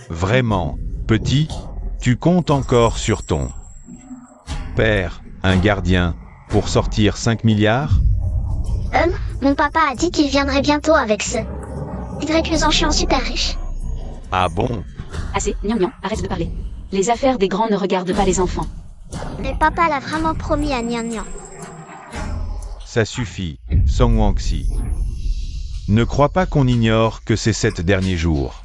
Vraiment, petit, tu comptes encore sur ton père, un gardien, pour sortir 5 milliards? Mon papa a dit qu'il viendrait bientôt avec ce Y en chiant super riche. Ah bon? Assez, Nian, arrête de parler. Les affaires des grands ne regardent pas les enfants. Mais papa l'a vraiment promis à Nian Nian. Ça suffit, Song Wangxi. Ne crois pas qu'on ignore que ces 7 derniers jours.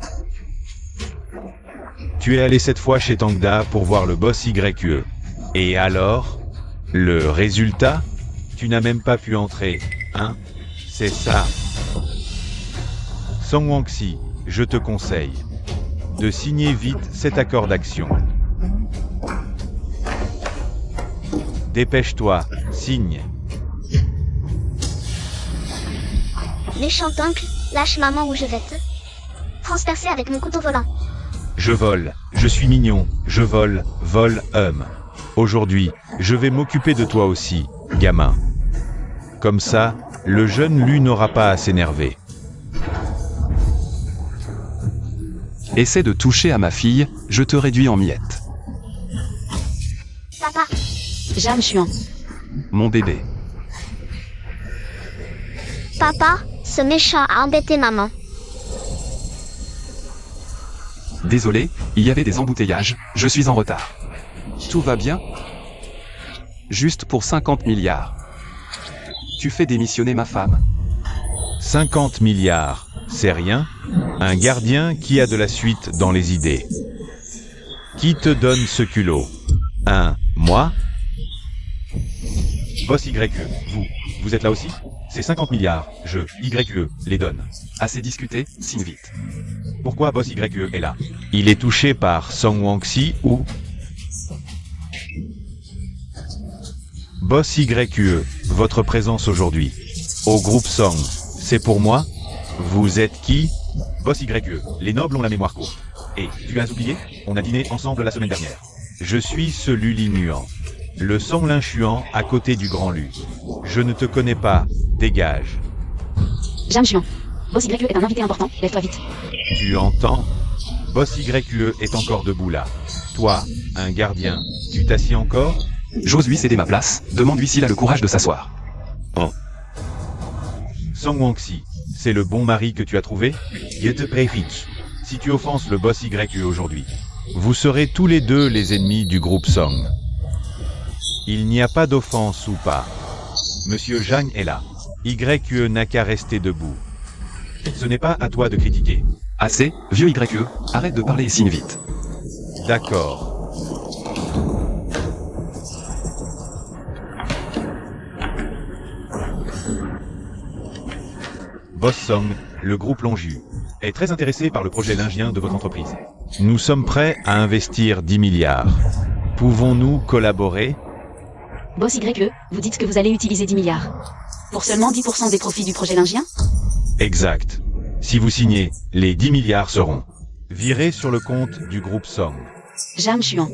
Tu es allé cette fois chez Tangda pour voir le boss YE. Et alors? Le résultat? Tu n'as même pas pu entrer, hein? C'est ça. Song Wangxi, je te conseille de signer vite cet accord d'action. Dépêche-toi, signe. Méchant oncle, lâche maman ou je vais te transpercer avec mon couteau volant. Je vole, je suis mignon, je vole, Aujourd'hui, je vais m'occuper de toi aussi, gamin. Comme ça, le jeune Lu n'aura pas à s'énerver. Essaie de toucher à ma fille, je te réduis en miettes. Papa, Zhang Xuan, Mon bébé. papa, ce méchant a embêté maman. Désolé, il y avait des embouteillages, je suis en retard. Tout va bien? Juste pour 50 milliards. Tu fais démissionner ma femme. 50 milliards, c'est rien? Un gardien qui a de la suite dans les idées. Qui te donne ce culot? Moi? Boss YE, vous êtes là aussi? C'est 50 milliards, je, YE, les donne. Assez discuté, signe vite. Pourquoi Boss YE est là? Il est touché par Song Wangxi ou... Boss YE, votre présence aujourd'hui. Au groupe Song, c'est pour moi? Vous êtes qui? Boss YE, les nobles ont la mémoire courte. Et, tu as oublié? On a dîné ensemble la semaine dernière. Je suis ce Lu Linuan. Le Song Lin Xuan à côté du Grand Lu. Je ne te connais pas, dégage. Zhang Xuan. Boss YE est un invité important, lève-toi vite. Tu entends? Boss YQE est encore debout là. Toi, un gardien, tu t'assieds encore? J'ose lui céder ma place, demande-lui s'il a le courage de s'asseoir. Song Wangxi, c'est le bon mari que tu as trouvé? Si tu offenses le boss YQE aujourd'hui, vous serez tous les deux les ennemis du groupe Song. Il n'y a pas d'offense ou pas. Monsieur Zhang est là. YQE n'a qu'à rester debout. Ce n'est pas à toi de critiquer. Assez, vieux YE, arrête de parler et signe vite. D'accord. Boss Song, le groupe Longju, est très intéressé par le projet lingien de votre entreprise. Nous sommes prêts à investir 10 milliards. Pouvons-nous collaborer? Boss YE, vous dites que vous allez utiliser 10 milliards. Pour seulement 10% des profits du projet lingien? Exact. Si vous signez, les 10 milliards seront virés sur le compte du groupe Song. Zhang Xuan.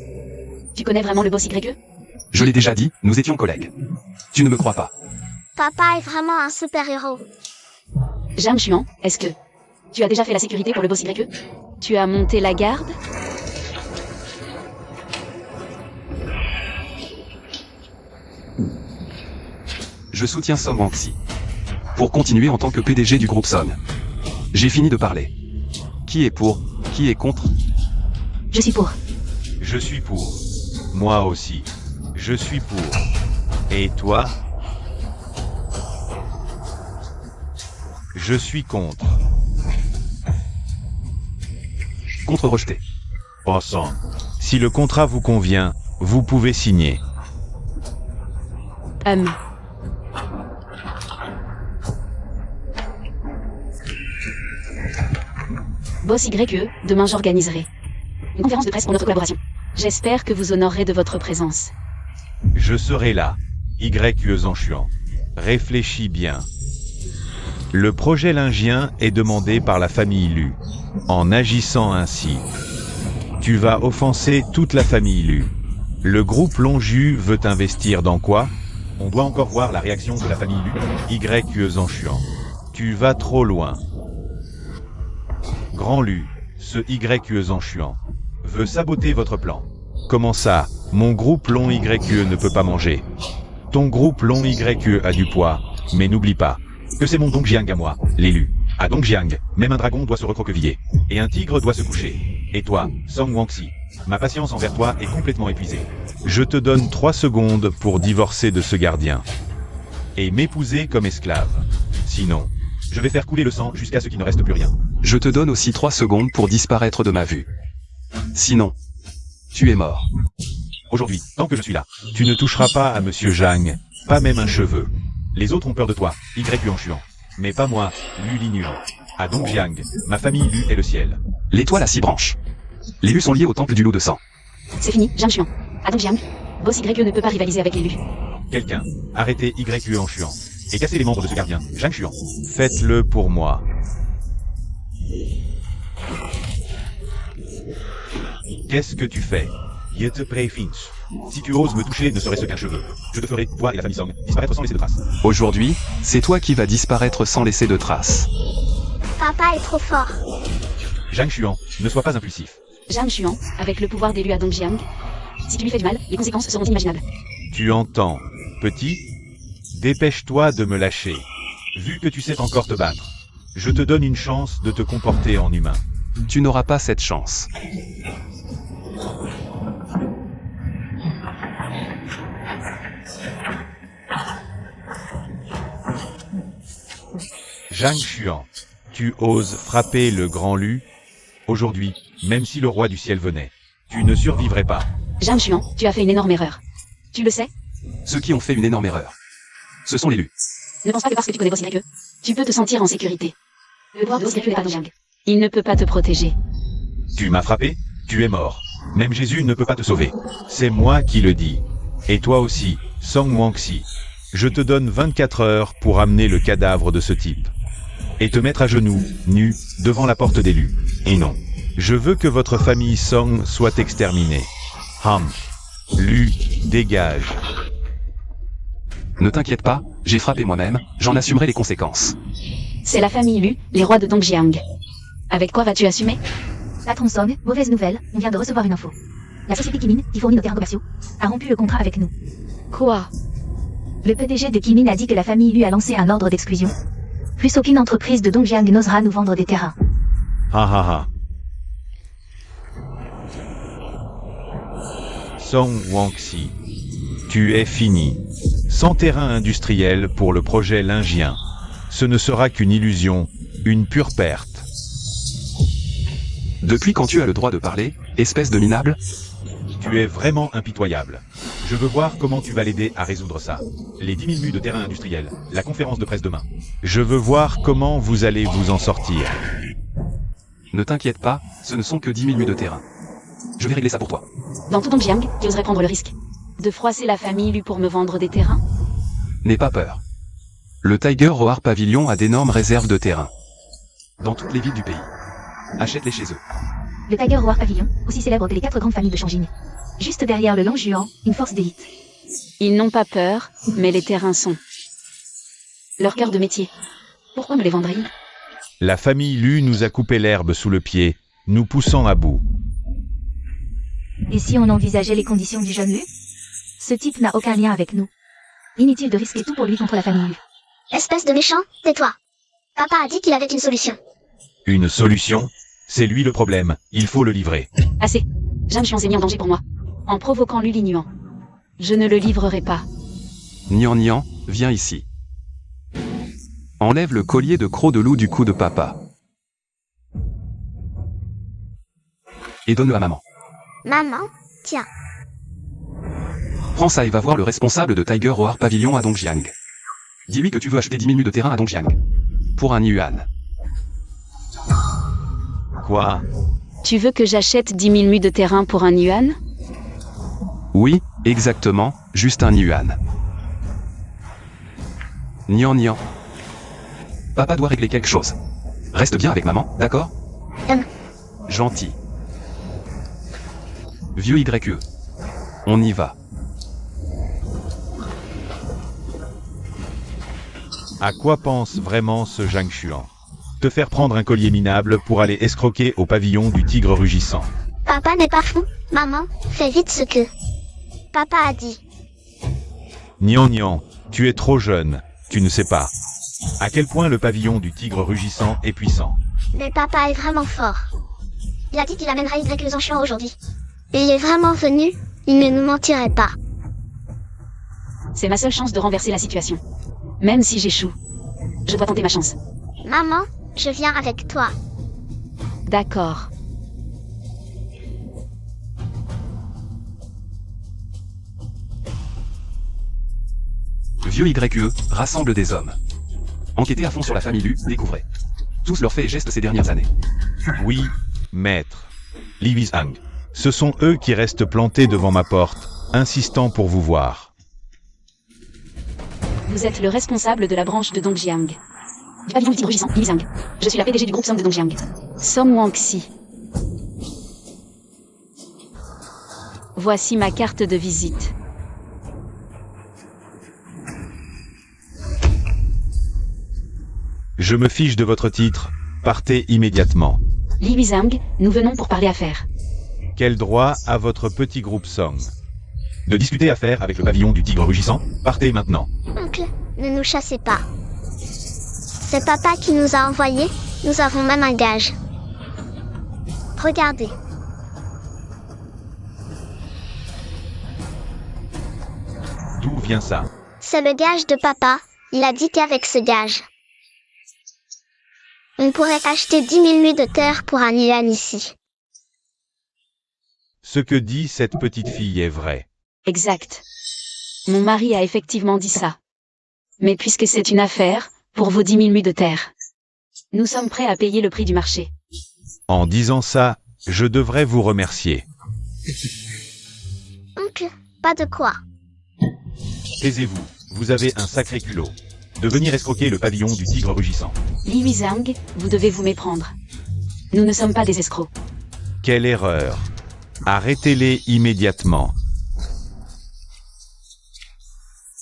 Tu connais vraiment le boss YE? Je l'ai déjà dit, nous étions collègues. Tu ne me crois pas. Papa est vraiment un super-héros. Zhang Xuan, est-ce que tu as déjà fait la sécurité pour le boss YE? Tu as monté la garde? Je soutiens Song Wangxi. Pour continuer en tant que PDG du groupe Song. J'ai fini de parler. Qui est pour? Qui est contre? Je suis pour. Je suis pour. Moi aussi. Je suis pour. Et toi? Je suis contre. Contre rejeté. Passant. Si le contrat vous convient, vous pouvez signer. Boss YE, demain j'organiserai une conférence de presse pour notre collaboration. J'espère que vous honorerez de votre présence. Je serai là. YE Zhangshuan. Réfléchis bien. Le projet lingien est demandé par la famille Lu. En agissant ainsi, tu vas offenser toute la famille Lu. Le groupe Longju veut investir dans quoi? On doit encore voir la réaction de la famille Lu. YE Zhangshuan. Tu vas trop loin. Grand Lu, ce YE Zhangshuan, veut saboter votre plan. Comment ça? Mon groupe Long YE ne peut pas manger. Ton groupe Long YE a du poids, mais n'oublie pas que c'est mon Dongjiang à moi, l'élu. À Dongjiang, même un dragon doit se recroqueviller, et un tigre doit se coucher. Et toi, Song Wangxi, ma patience envers toi est complètement épuisée. Je te donne 3 secondes pour divorcer de ce gardien, et m'épouser comme esclave. Sinon, je vais faire couler le sang jusqu'à ce qu'il ne reste plus rien. Je te donne aussi 3 secondes pour disparaître de ma vue. Sinon, tu es mort. Aujourd'hui, tant que je suis là, tu ne toucheras pas à Monsieur Zhang, pas même un cheveu. Les autres ont peur de toi, YE Zhangshuan. Mais pas moi, Lu Linuan. À Dongjiang, ma famille Lu est le ciel. L'étoile a 6 branches. Les Lus sont liés au temple du loup de sang. C'est fini, Zhang Xuan. À Dongjiang, Boss YE ne peut pas rivaliser avec l'élu. Quelqu'un, arrêtez YE Zhangshuan. Et cassez les membres de ce gardien, Zhangshuan. Faites-le pour moi. Qu'est-ce que tu fais? Si tu oses me toucher, ne serait-ce qu'un cheveu. Je te ferai, toi et la famille Song, disparaître sans laisser de traces. Aujourd'hui, c'est toi qui vas disparaître sans laisser de traces. Papa est trop fort. Zhangshuan, ne sois pas impulsif. Zhang Xuan, avec le pouvoir d'élu à Dongjiang. Si tu lui fais du mal, les conséquences seront inimaginables. Tu entends, petit? Dépêche-toi de me lâcher. Vu que tu sais encore te battre, je te donne une chance de te comporter en humain. Tu n'auras pas cette chance. Zhangshuan, tu oses frapper le grand Lu? Aujourd'hui, même si le roi du ciel venait, tu ne survivrais pas. Zhang Xuan, tu as fait une énorme erreur. Tu le sais? Ceux qui ont fait une énorme erreur. Ce sont les Lus. Ne pense pas que parce que tu connais Boss YE, tu peux te sentir en sécurité. Le pouvoir de Boss YE n'est pas Dongjiang. Il ne peut pas te protéger. Tu m'as frappé? Tu es mort. Même Jésus ne peut pas te sauver. C'est moi qui le dis. Et toi aussi, Song Wangxi. Je te donne 24 heures pour amener le cadavre de ce type. Et te mettre à genoux, nu, devant la porte d'élu. Et non. Je veux que votre famille Song soit exterminée. Lu, dégage. Ne t'inquiète pas, j'ai frappé moi-même, j'en assumerai les conséquences. C'est la famille Lu, les rois de Dongjiang. Avec quoi vas-tu assumer? Patron Song, mauvaise nouvelle, on vient de recevoir une info. La société Kimin, qui fournit nos terrains commerciaux, a rompu le contrat avec nous. Quoi? Le PDG de Kimin a dit que la famille Lu a lancé un ordre d'exclusion. Plus aucune entreprise de Dongjiang n'osera nous vendre des terrains. Ha ha ha. Song Wangxi, tu es fini. Sans terrain industriel pour le projet lingien, ce ne sera qu'une illusion, une pure perte. Depuis quand tu as le droit de parler, espèce de minable? Tu es vraiment impitoyable. Je veux voir comment tu vas l'aider à résoudre ça. Les 10 000 mus de terrain industriel, la conférence de presse demain. Je veux voir comment vous allez vous en sortir. Ne t'inquiète pas, ce ne sont que 10 000 mus de terrain. Je vais régler ça pour toi. Dans tout Dongjiang, qui oserait prendre le risque de froisser la famille Lu pour me vendre des terrains? N'aie pas peur. Le Tiger Roar Pavilion a d'énormes réserves de terrain. Dans toutes les villes du pays. Achète-les chez eux. Le Tiger Roar Pavilion, aussi célèbre que les 4 grandes familles de Shangjing. Juste derrière le Longjuan, une force d'élite. Ils n'ont pas peur, mais les terrains sont leur cœur de métier. Pourquoi me les vendrais-ils? La famille Lu nous a coupé l'herbe sous le pied, nous poussant à bout. Et si on envisageait les conditions du jeune Lu? Ce type n'a aucun lien avec nous. Inutile de risquer tout pour lui contre la famille Lu. Espèce de méchant, tais-toi. Papa a dit qu'il avait une solution. Une solution? C'est lui le problème, il faut le livrer. Assez. Zhang s'est mis en danger pour moi. En provoquant Lu Liniuan. Je ne le livrerai pas. Nian Nian, viens ici. Enlève le collier de croc de loup du cou de papa. Et donne-le à maman. Maman, tiens. Prends ça et va voir le responsable de Tiger Roar Pavilion à Dongjiang. Dis-lui que tu veux acheter 10 000 mus de terrain à Dongjiang. Pour un yuan. Quoi? Tu veux que j'achète 10 000 mus de terrain pour un yuan? Oui, exactement, juste un yuan. Nian Nian. Papa doit régler quelque chose. Reste bien avec maman, d'accord? Gentil. Vieux YE. On y va. À quoi pense vraiment ce Zhang Xuan? Te faire prendre un collier minable pour aller escroquer au pavillon du tigre rugissant. Papa n'est pas fou. Maman, fais vite ce que papa a dit. Nian Nian, tu es trop jeune, tu ne sais pas à quel point le pavillon du tigre rugissant est puissant. Mais papa est vraiment fort. Il a dit qu'il amènerait Y Zhangxuan aujourd'hui. Et il est vraiment venu, il ne nous mentirait pas. C'est ma seule chance de renverser la situation. Même si j'échoue, je dois tenter ma chance. Maman, je viens avec toi. D'accord. Vieux YE, rassemble des hommes. Enquêtez à fond sur la famille Lu, découvrez. Tous leurs faits et gestes ces dernières années. Oui, maître. Li Zhang. Ce sont eux qui restent plantés devant ma porte, insistant pour vous voir. Vous êtes le responsable de la branche de Dongjiang. Du pavillon du tigre rugissant, Li Zhang. Je suis la PDG du groupe Song de Dongjiang. Song Wangxi. Voici ma carte de visite. Je me fiche de votre titre, partez immédiatement. Li Zhang, nous venons pour parler affaires. Quel droit a votre petit groupe Song de discuter affaires avec le pavillon du tigre rugissant? Partez maintenant. Oncle, ne nous chassez pas. C'est papa qui nous a envoyés, nous avons même un gage. Regardez. D'où vient ça? C'est le gage de papa, il a dit qu'avec ce gage, on pourrait acheter 10 000 mus de terre pour un yuan ici. Ce que dit cette petite fille est vrai. Exact. Mon mari a effectivement dit ça. Mais puisque c'est une affaire, pour vos 10 000 mus de terre, nous sommes prêts à payer le prix du marché. En disant ça, je devrais vous remercier. Oncle, pas de quoi. Taisez-vous, vous avez un sacré culot. De venir escroquer le pavillon du tigre rugissant. Li Zhang, vous devez vous méprendre. Nous ne sommes pas des escrocs. Quelle erreur. Arrêtez-les immédiatement.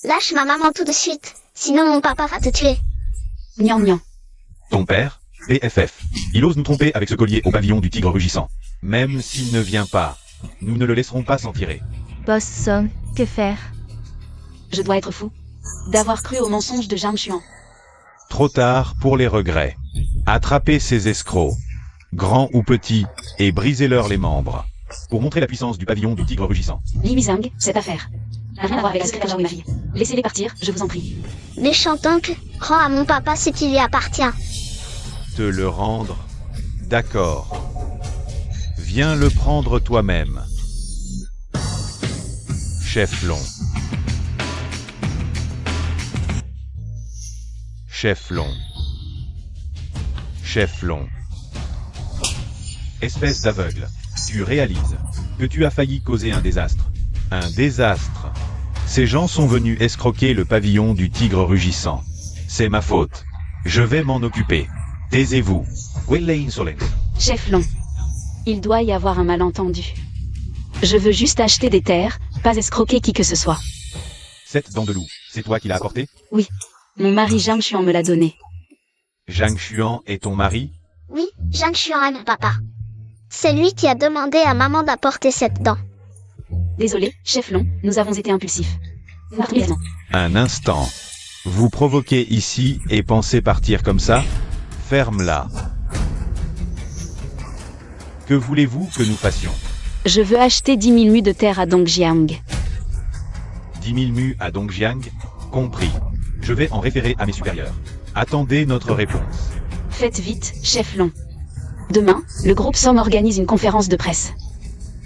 Lâche ma maman tout de suite, sinon mon papa va te tuer. Nian Nian. Ton père? BFF. Il ose nous tromper avec ce collier au pavillon du tigre rugissant. Même s'il ne vient pas, nous ne le laisserons pas s'en tirer. Boss Song, que faire? Je dois être fou d'avoir cru au mensonge de Zhang Xuan. Trop tard pour les regrets. Attrapez ces escrocs, grands ou petits, et brisez-leur les membres. Pour montrer la puissance du pavillon du tigre rugissant. Li Huizhang, cette affaire n'a rien à voir avec la secrétaire de ma fille. Laissez-les partir, je vous en prie. Méchant oncle, rends à mon papa ce qui lui appartient. Te le rendre? D'accord. Viens le prendre toi-même. Chef Long. Chef Long. Chef Long. Espèce d'aveugle. Tu réalises que tu as failli causer un désastre. Un désastre. Ces gens sont venus escroquer le pavillon du tigre rugissant. C'est ma faute. Je vais m'en occuper. Taisez-vous. Wei insolence. Chef Long, il doit y avoir un malentendu. Je veux juste acheter des terres, pas escroquer qui que ce soit. Cette dent de loup, c'est toi qui l'as apportée? Oui, mon mari Zhang Xuan me l'a donné. Zhang Xuan est ton mari? Oui, Zhang Xuan est mon papa. C'est lui qui a demandé à maman d'apporter cette dent. Désolé, chef Long, nous avons été impulsifs. Pardon. Un instant. Vous provoquez ici et pensez partir comme ça? Ferme-la. Que voulez-vous que nous fassions? Je veux acheter 10 000 mus de terre à Dongjiang. 10 000 mus à Dongjiang? Compris. Je vais en référer à mes supérieurs. Attendez notre réponse. Faites vite, chef Long. Demain, le groupe Somme organise une conférence de presse.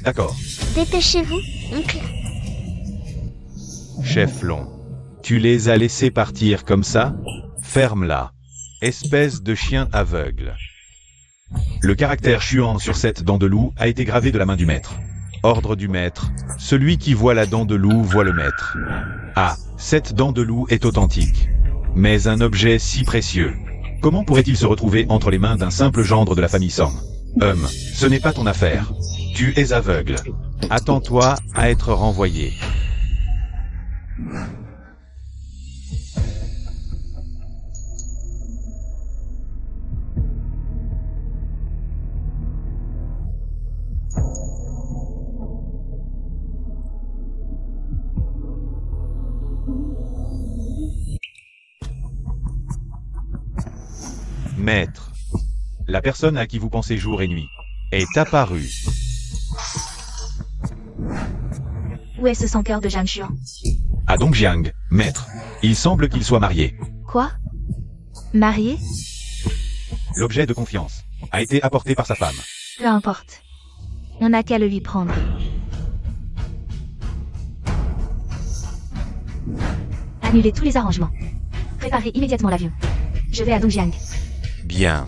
D'accord. Dépêchez-vous, oncle. Chef Long. Tu les as laissés partir comme ça? Ferme-la. Espèce de chien aveugle. Le caractère Xuan sur cette dent de loup a été gravé de la main du maître. Ordre du maître. Celui qui voit la dent de loup voit le maître. Ah, cette dent de loup est authentique. Mais un objet si précieux. Comment pourrait-il se retrouver entre les mains d'un simple gendre de la famille Song? Ce n'est pas ton affaire. Tu es aveugle. Attends-toi à être renvoyé. Maître, la personne à qui vous pensez jour et nuit, est apparue. Où est ce sans cœur de Zhang Xuan? À Dongjiang, maître. Il semble qu'il soit marié. Quoi? Marié? L'objet de confiance a été apporté par sa femme. Peu importe. On n'a qu'à le lui prendre. Annulez tous les arrangements. Préparez immédiatement l'avion. Je vais à Dongjiang. Bien.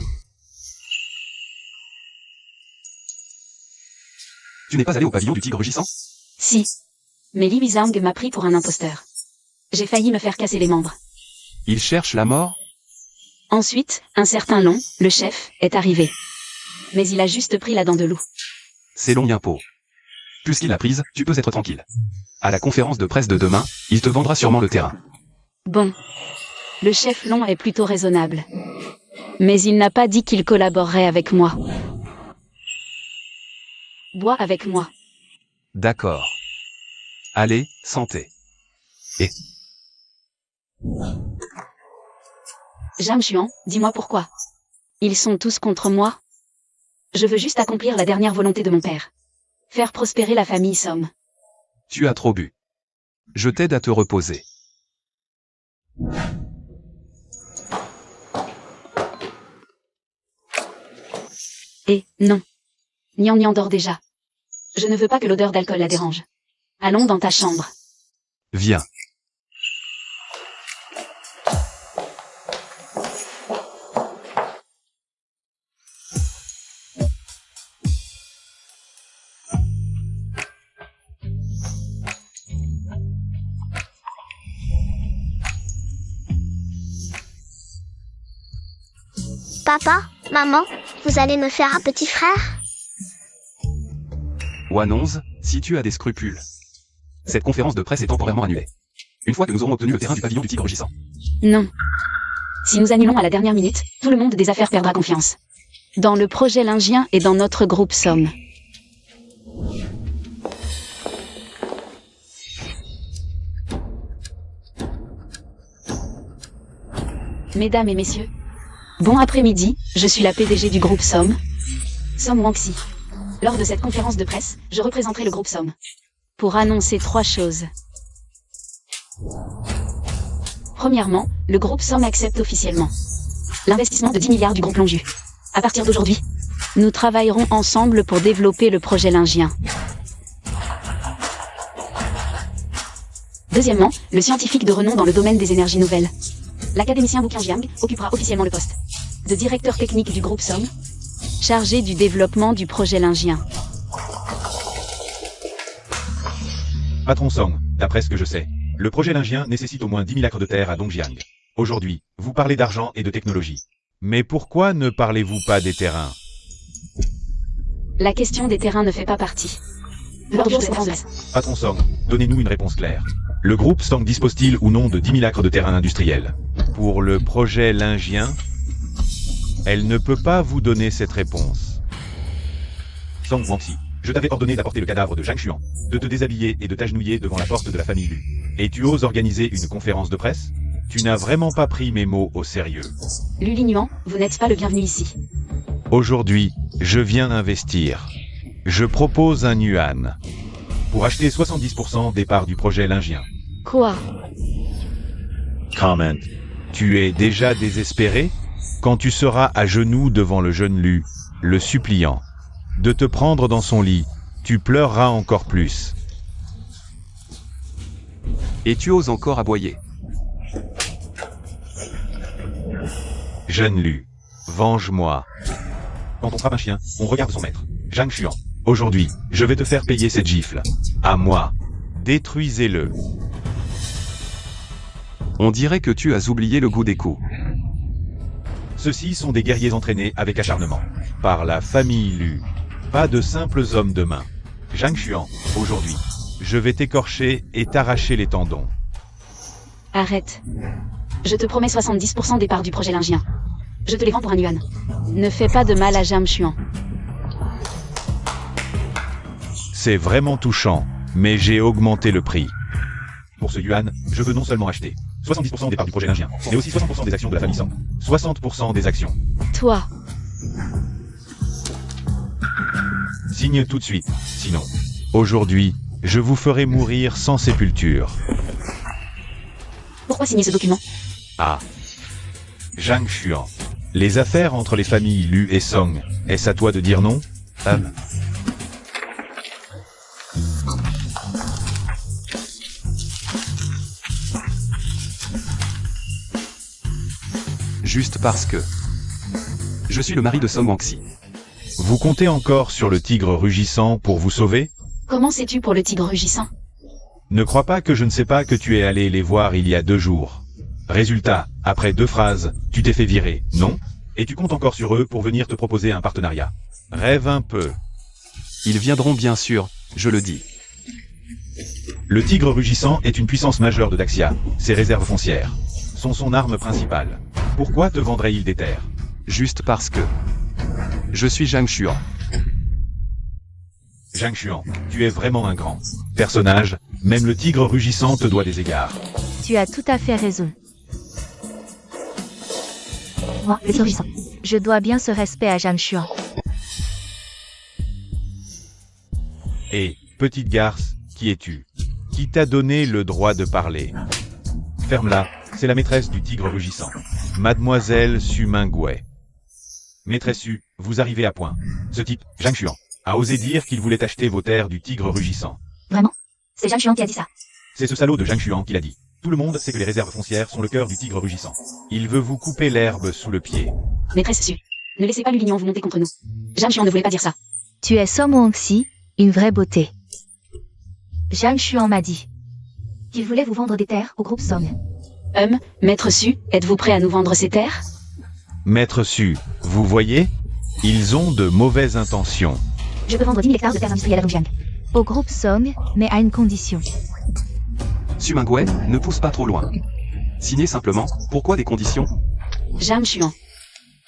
Tu n'es pas allé au pavillon du tigre rugissant? Si. Mais Li Huizhang m'a pris pour un imposteur. J'ai failli me faire casser les membres. Il cherche la mort? Ensuite, un certain Long, le chef, est arrivé. Mais il a juste pris la dent de loup. C'est Long Yimpo. Puisqu'il l'a prise, tu peux être tranquille. À la conférence de presse de demain, il te vendra sûrement le terrain. Bon. Le chef Long est plutôt raisonnable. Mais il n'a pas dit qu'il collaborerait avec moi. Bois avec moi. D'accord. Allez, santé. Zhang Xuan, dis-moi pourquoi. Ils sont tous contre moi. Je veux juste accomplir la dernière volonté de mon père. Faire prospérer la famille Somme. Tu as trop bu. Je t'aide à te reposer. Et, non. Nian Nian dort déjà. Je ne veux pas que l'odeur d'alcool la dérange. Allons dans ta chambre. Viens. Papa, maman, vous allez me faire un petit frère? Wanonze, si tu as des scrupules. Cette conférence de presse est temporairement annulée. Une fois que nous aurons obtenu le terrain du pavillon du tigre rugissant. Non. Si nous annulons à la dernière minute, tout le monde des affaires perdra confiance. Dans le projet Lingien et dans notre groupe Somme. Mesdames et messieurs, bon après-midi, je suis la PDG du groupe Somme, Somme Wangxi. Lors de cette conférence de presse, je représenterai le groupe Somme pour annoncer 3 choses. Premièrement, le groupe Somme accepte officiellement l'investissement de 10 milliards du groupe Longju. À partir d'aujourd'hui, nous travaillerons ensemble pour développer le projet Lingien. Deuxièmement, le scientifique de renom dans le domaine des énergies nouvelles, l'académicien Wu Qiangjiang, occupera officiellement le poste de directeur technique du groupe Somme, chargé du développement du projet Lingien. Patron Song, d'après ce que je sais, le projet Lingien nécessite au moins 10 000 acres de terre à Dongjiang. Aujourd'hui, vous parlez d'argent et de technologie. Mais pourquoi ne parlez-vous pas des terrains? La question des terrains ne fait pas partie de l'ordre de cette conférence. Patron Song, donnez-nous une réponse claire. Le groupe Song dispose-t-il ou non de 10 000 acres de terrain industriel? Pour le projet Lingien, elle ne peut pas vous donner cette réponse. Song Wangxi, je t'avais ordonné d'apporter le cadavre de Zhang Xuan, de te déshabiller et de t'agenouiller devant la porte de la famille Lu. Et tu oses organiser une conférence de presse? Tu n'as vraiment pas pris mes mots au sérieux. Lu Lingnuan, vous n'êtes pas le bienvenu ici. Aujourd'hui, je viens investir. Je propose un yuan pour acheter 70% des parts du projet Lingien. Quoi? Comment? Tu es déjà désespéré? Quand tu seras à genoux devant le jeune Lu, le suppliant de te prendre dans son lit, tu pleureras encore plus. Et tu oses encore aboyer. Jeune Lu, venge-moi. Quand on frappe un chien, on regarde son maître. Zhang Xuan, aujourd'hui, je vais te faire payer cette gifle. À moi. Détruisez-le. On dirait que tu as oublié le goût des coups. Ceux-ci sont des guerriers entraînés avec acharnement par la famille Lu. Pas de simples hommes de main. Zhang Xuan, aujourd'hui, je vais t'écorcher et t'arracher les tendons. Arrête. Je te promets 70% des parts du projet Lingien. Je te les vends pour un yuan. Ne fais pas de mal à Zhang Xuan. C'est vraiment touchant, mais j'ai augmenté le prix. Pour ce yuan, je veux non seulement acheter 70% des parts du projet Lingien, mais aussi 60% des actions de la famille Song. 60% des actions. Toi, Signe tout de suite, sinon, aujourd'hui, je vous ferai mourir sans sépulture. pourquoi signer ce document? Ah. Zhang Xuan. Les affaires entre les familles Lu et Song, est-ce à toi de dire non? Juste parce que je suis le mari de Somme Wangxi. Vous comptez encore sur le tigre rugissant pour vous sauver? Comment sais-tu pour le tigre rugissant? Ne crois pas que je ne sais pas que tu es allé les voir il y a 2 jours. Résultat, après 2 phrases, tu t'es fait virer, non? Et tu comptes encore sur eux pour venir te proposer un partenariat. Rêve un peu. Ils viendront bien sûr, je le dis. Le tigre rugissant est une puissance majeure de Daxia. Ses réserves foncières sont son arme principale. Pourquoi te vendrait-il des terres? Juste parce que je suis Zhang Xuan. Zhang Xuan, tu es vraiment un grand personnage. Même le tigre rugissant te doit des égards. Tu as tout à fait raison. Moi, le rugissant. Je dois bien ce respect à Zhang Xuan. Et, petite garce, qui es-tu? Qui t'a donné le droit de parler? Ferme-la, c'est la maîtresse du tigre rugissant. Mademoiselle Su Mingwei. Maîtresse Su, vous arrivez à point. Ce type, Zhang Xuan, a osé dire qu'il voulait acheter vos terres du tigre rugissant. Vraiment? C'est Zhang Xuan qui a dit ça. C'est ce salaud de Zhang Xuan qui l'a dit. Tout le monde sait que les réserves foncières sont le cœur du tigre rugissant. Il veut vous couper l'herbe sous le pied. Maîtresse Su, ne laissez pas Lu Lingnuan vous monter contre nous. Zhang Xuan ne voulait pas dire ça. Tu es Somme Wangxi, une vraie beauté. Zhang Xuan m'a dit qu'il voulait vous vendre des terres au groupe Song. Maître Su, êtes-vous prêt à nous vendre ces terres? Maître Su, vous voyez? Ils ont de mauvaises intentions. Je peux vendre 10 000 hectares de terres industrielles à Dongjiang. Au groupe Song, mais à une condition. Su Mingwei, ne pousse pas trop loin. Signez simplement, pourquoi des conditions? Zhang Xuan.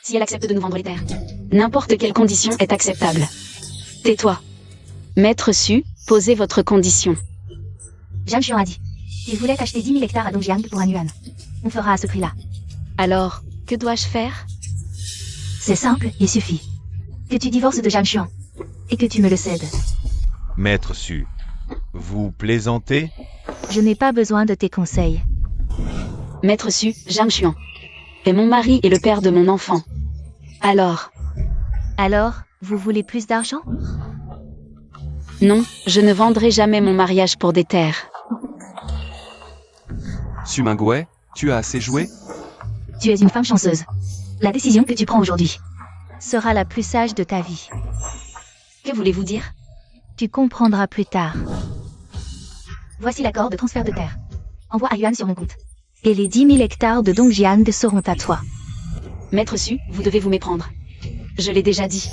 Si elle accepte de nous vendre les terres, n'importe quelle condition est acceptable. Tais-toi. Maître Su, posez votre condition. Zhang Xuan a dit. Il voulait acheter 10 000 hectares à Dongjiang pour un yuan. On fera à ce prix-là. Alors, que dois-je faire? C'est simple, il suffit. Que tu divorces de Zhang Xuan. Et que tu me le cèdes. Maître Su, vous plaisantez? Je n'ai pas besoin de tes conseils. Maître Su, Zhang Xuan. Et mon mari est le père de mon enfant. Alors, Vous voulez plus d'argent? non, je ne vendrai jamais mon mariage pour des terres. Sumingwei, tu as assez joué? Tu es une femme chanceuse. La décision que tu prends aujourd'hui sera la plus sage de ta vie. Que voulez-vous dire? Tu comprendras plus tard. Voici l'accord de transfert de terre. Envoie un yuan sur mon compte. Et les 10 000 hectares de Dongjiang seront à toi. Maître Su, vous devez vous méprendre. Je l'ai déjà dit.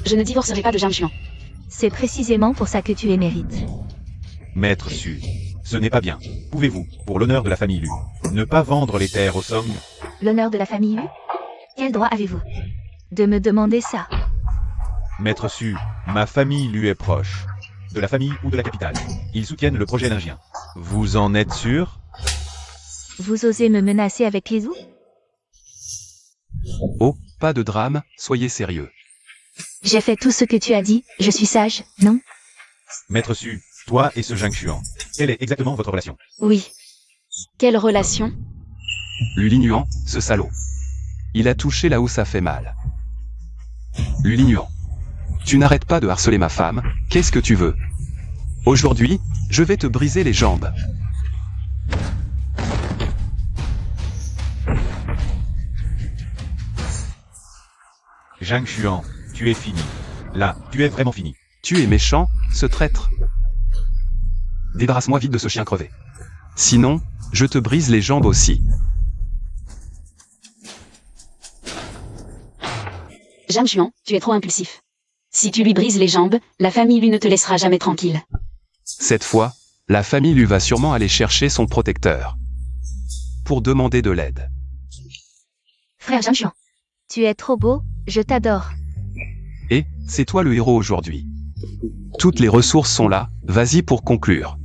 Je ne divorcerai pas de Zhang Xuan. C'est précisément pour ça que tu les mérites. Maître Su, ce n'est pas bien. Pouvez-vous, pour l'honneur de la famille Lu, ne pas vendre les terres au Song? L'honneur de la famille Yu? Quel droit avez-vous de me demander ça? Maître Su, ma famille Lu est proche. De la famille ou de la capitale. Ils soutiennent le projet Lingien. Vous en êtes sûr? Vous osez me menacer avec les os? Oh, pas de drame, soyez sérieux. J'ai fait tout ce que tu as dit, je suis sage, non? Maître Su, toi et ce Zhang Xuan, quelle est exactement votre relation? Oui. Quelle relation? Lulinuan, ce salaud. Il a touché là où ça fait mal. Lulinuan. Tu n'arrêtes pas de harceler ma femme, qu'est-ce que tu veux? Aujourd'hui, je vais te briser les jambes. Zhang Xuan, tu es fini. Là, tu es vraiment fini. Tu es méchant, ce traître. Débarrasse-moi vite de ce chien crevé. Sinon, je te brise les jambes aussi. Zhang Xuan, tu es trop impulsif. Si tu lui brises les jambes, la famille Lu ne te laissera jamais tranquille. Cette fois, la famille lui va sûrement aller chercher son protecteur. Pour demander de l'aide. Frère Zhang Xuan, tu es trop beau, je t'adore. Et, c'est toi le héros aujourd'hui. Toutes les ressources sont là, vas-y pour conclure.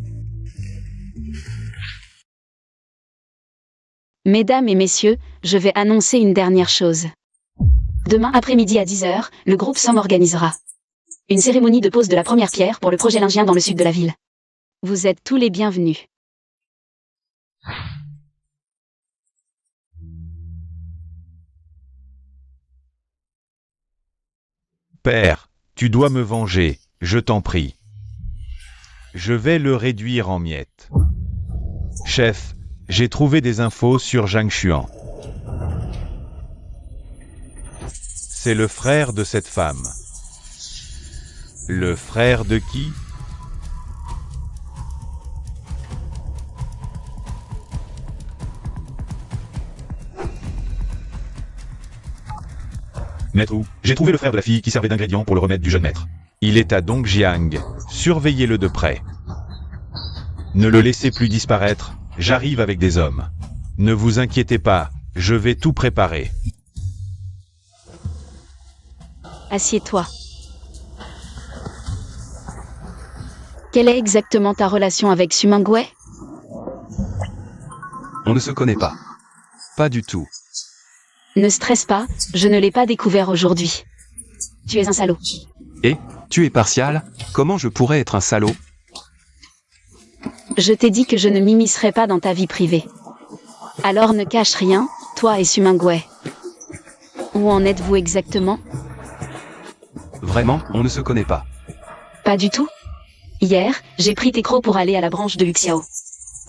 Mesdames et messieurs, je vais annoncer une dernière chose. Demain après-midi à 10h, le groupe Somme organisera une cérémonie de pose de la première pierre pour le projet Lingien dans le sud de la ville. Vous êtes tous les bienvenus. Père, tu dois me venger, je t'en prie. Je vais le réduire en miettes. Chef, j'ai trouvé des infos sur Zhang Xuan. C'est le frère de cette femme. Le frère de qui? Maître Wu, j'ai trouvé le frère de la fille qui servait d'ingrédient pour le remède du jeune maître. Il est à Dongjiang. Surveillez-le de près. Ne le laissez plus disparaître, j'arrive avec des hommes. Ne vous inquiétez pas, je vais tout préparer. Assieds-toi. Quelle est exactement ta relation avec Sumingwei? On ne se connaît pas. Pas du tout. Ne stresse pas, je ne l'ai pas découvert aujourd'hui. Tu es un salaud. Et, tu es partial, comment je pourrais être un salaud? Je t'ai dit que je ne m'immiscerai pas dans ta vie privée. Alors ne cache rien, toi et Sumingwei. Où en êtes-vous exactement? Vraiment, on ne se connaît pas. Pas du tout. Hier, j'ai pris tes crocs pour aller à la branche de Luxiao.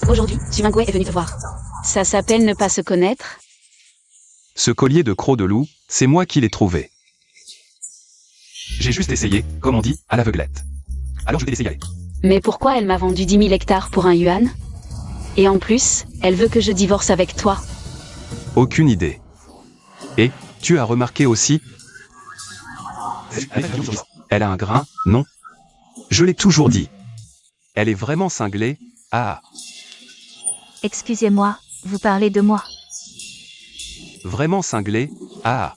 Aujourd'hui, Sumingwei est venu te voir. Ça s'appelle ne pas se connaître? Ce collier de crocs de loup, c'est moi qui l'ai trouvé. J'ai juste essayé, comme on dit, à l'aveuglette. Alors je vais essayer. Mais pourquoi elle m'a vendu 10 000 hectares pour un yuan? Et en plus, elle veut que je divorce avec toi. Aucune idée. Et, tu as remarqué aussi? Elle a un grain, non? Je l'ai toujours dit. Elle est vraiment cinglée, ah. Excusez-moi, vous parlez de moi. Vraiment cinglé? Ah.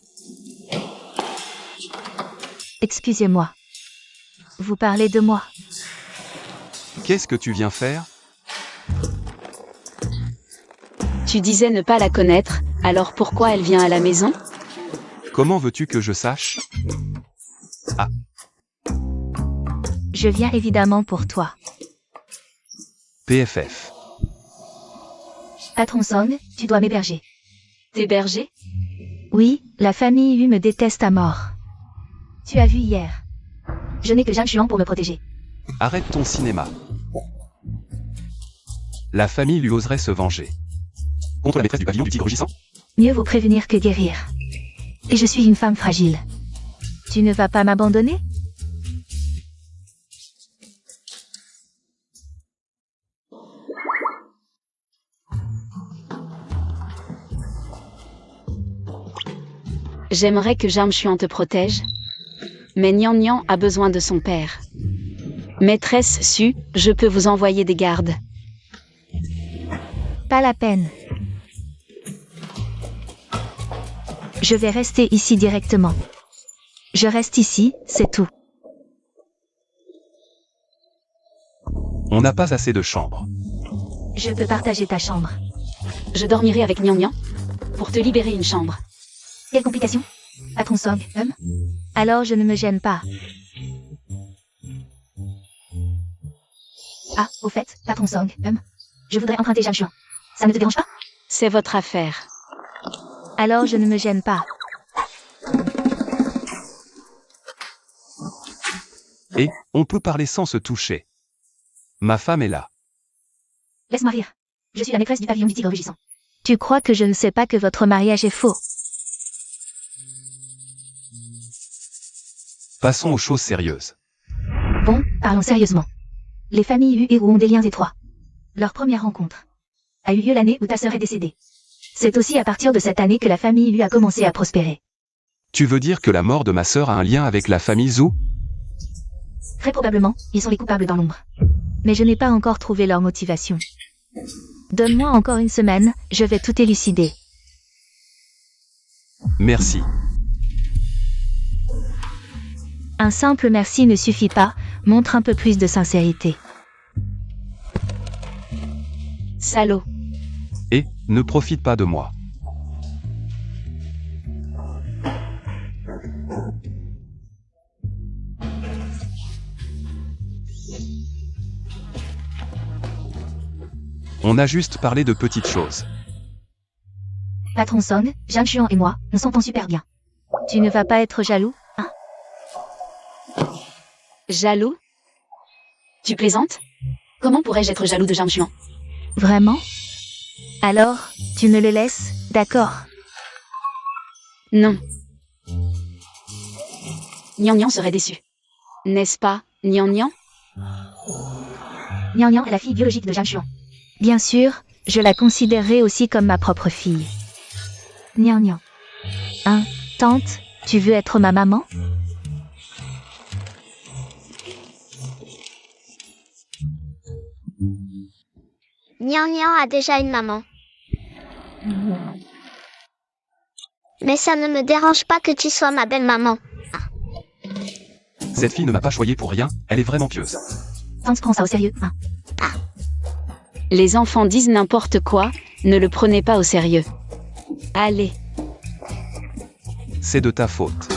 Excusez-moi. Vous parlez de moi. Qu'est-ce que tu viens faire? Tu disais ne pas la connaître, alors pourquoi elle vient à la maison? Comment veux-tu que je sache? Je viens évidemment pour toi. PFF. Patron Song, tu dois m'héberger. T'héberger? Oui, la famille Yu me déteste à mort. Tu as vu hier. Je n'ai que Zhang Xuan pour me protéger. Arrête ton cinéma. La famille lui oserait se venger. Contre la maîtresse du pavillon du tigre rugissant? Mieux vaut prévenir que guérir. Et je suis une femme fragile. Tu ne vas pas m'abandonner? J'aimerais que Zhang Xuan te protège. Mais Nian Nian a besoin de son père. Maîtresse Su, je peux vous envoyer des gardes. Pas la peine. Je vais rester ici directement. Je reste ici, c'est tout. On n'a pas assez de chambres. Je peux partager ta chambre. Je dormirai avec Nian Nian. Pour te libérer une chambre. Quelle complication? Patron Song, Alors je ne me gêne pas. Ah, au fait, Patron Song, je voudrais emprunter Zhang Xuan. Ça ne te dérange pas? C'est votre affaire. Alors je ne me gêne pas. Et, on peut parler sans se toucher. Ma femme est là. Laisse-moi rire. Je suis la maîtresse du pavillon du tigre rugissant. Tu crois que je ne sais pas que votre mariage est faux? Passons aux choses sérieuses. Bon, parlons sérieusement. Les familles Yu et Wu ont des liens étroits. Leur première rencontre a eu lieu l'année où ta sœur est décédée. C'est aussi à partir de cette année que la famille Yu a commencé à prospérer. Tu veux dire que la mort de ma sœur a un lien avec la famille Zhou? Très probablement, ils sont les coupables dans l'ombre. Mais je n'ai pas encore trouvé leur motivation. Donne-moi encore une semaine, je vais tout élucider. Merci. Un simple merci ne suffit pas, montre un peu plus de sincérité. Salaud. Et, ne profite pas de moi. On a juste parlé de petites choses. Patron Song, Zhang Xuan et moi, nous s'entendons super bien. Tu ne vas pas être jaloux, hein? Jaloux? Tu plaisantes? Comment pourrais-je être jaloux de Zhang Xuan? Vraiment? Alors, tu ne le laisses, d'accord? Non. Nian Nian serait déçu. N'est-ce pas, Nian Nian? Nian Nian est la fille biologique de Zhang Xuan. Bien sûr, je la considérerai aussi comme ma propre fille. Nian Nian. Hein, tante, tu veux être ma maman? Nian Nian a déjà une maman. Mais ça ne me dérange pas que tu sois ma belle-maman. Cette fille ne m'a pas choyé pour rien, elle est vraiment pieuse. Tante prend ça au sérieux, hein? Les enfants disent n'importe quoi, ne le prenez pas au sérieux. Allez. C'est de ta faute.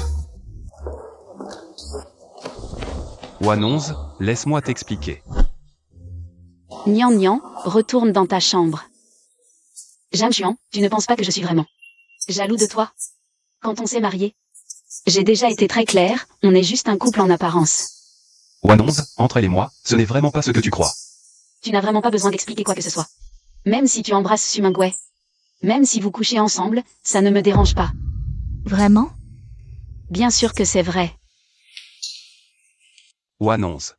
Wanonze, laisse-moi t'expliquer. Nian Nian, retourne dans ta chambre. Zhang Xuan, tu ne penses pas que je suis vraiment jaloux de toi? Quand on s'est mariés, j'ai déjà été très clair, on est juste un couple en apparence. Wanonze, entre elle et moi, ce n'est vraiment pas ce que tu crois. Tu n'as vraiment pas besoin d'expliquer quoi que ce soit. Même si tu embrasses Sumingwei. Même si vous couchez ensemble, ça ne me dérange pas. Vraiment? Bien sûr que c'est vrai. Wanonze.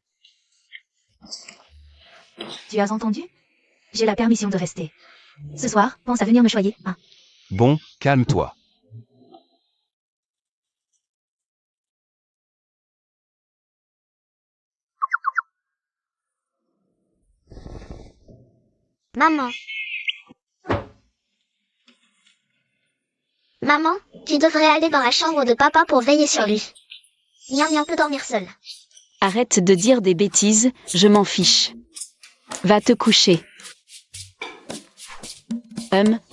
Tu as entendu? J'ai la permission de rester. Ce soir, pense à venir me choyer, hein? Bon, calme-toi. Maman. Maman, tu devrais aller dans la chambre de papa pour veiller sur lui. Nian peut dormir seul. Arrête de dire des bêtises, je m'en fiche. Va te coucher.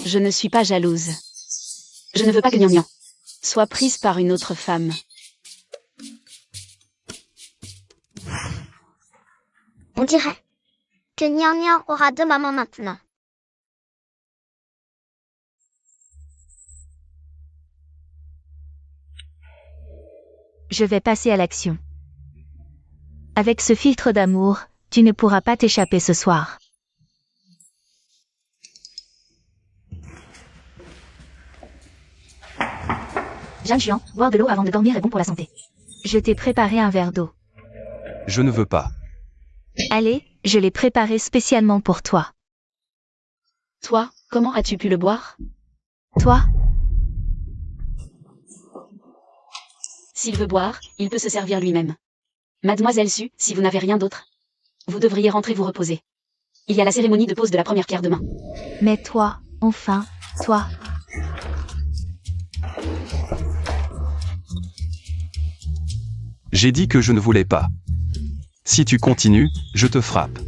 Je ne suis pas jalouse. Je ne veux pas que Nian soit prise par une autre femme. On dirait que Nian aura 2 mamans maintenant. Je vais passer à l'action. Avec ce filtre d'amour, tu ne pourras pas t'échapper ce soir. Jianxuan, boire de l'eau avant de dormir est bon pour la santé. Je t'ai préparé un verre d'eau. Je ne veux pas. Allez, je l'ai préparé spécialement pour toi. Toi, comment as-tu pu le boire? Toi? S'il veut boire, il peut se servir lui-même. Mademoiselle Su, si vous n'avez rien d'autre, vous devriez rentrer vous reposer. Il y a la cérémonie de pose de la première pierre demain. Mais toi, enfin, toi. J'ai dit que je ne voulais pas. Si tu continues, je te frappe.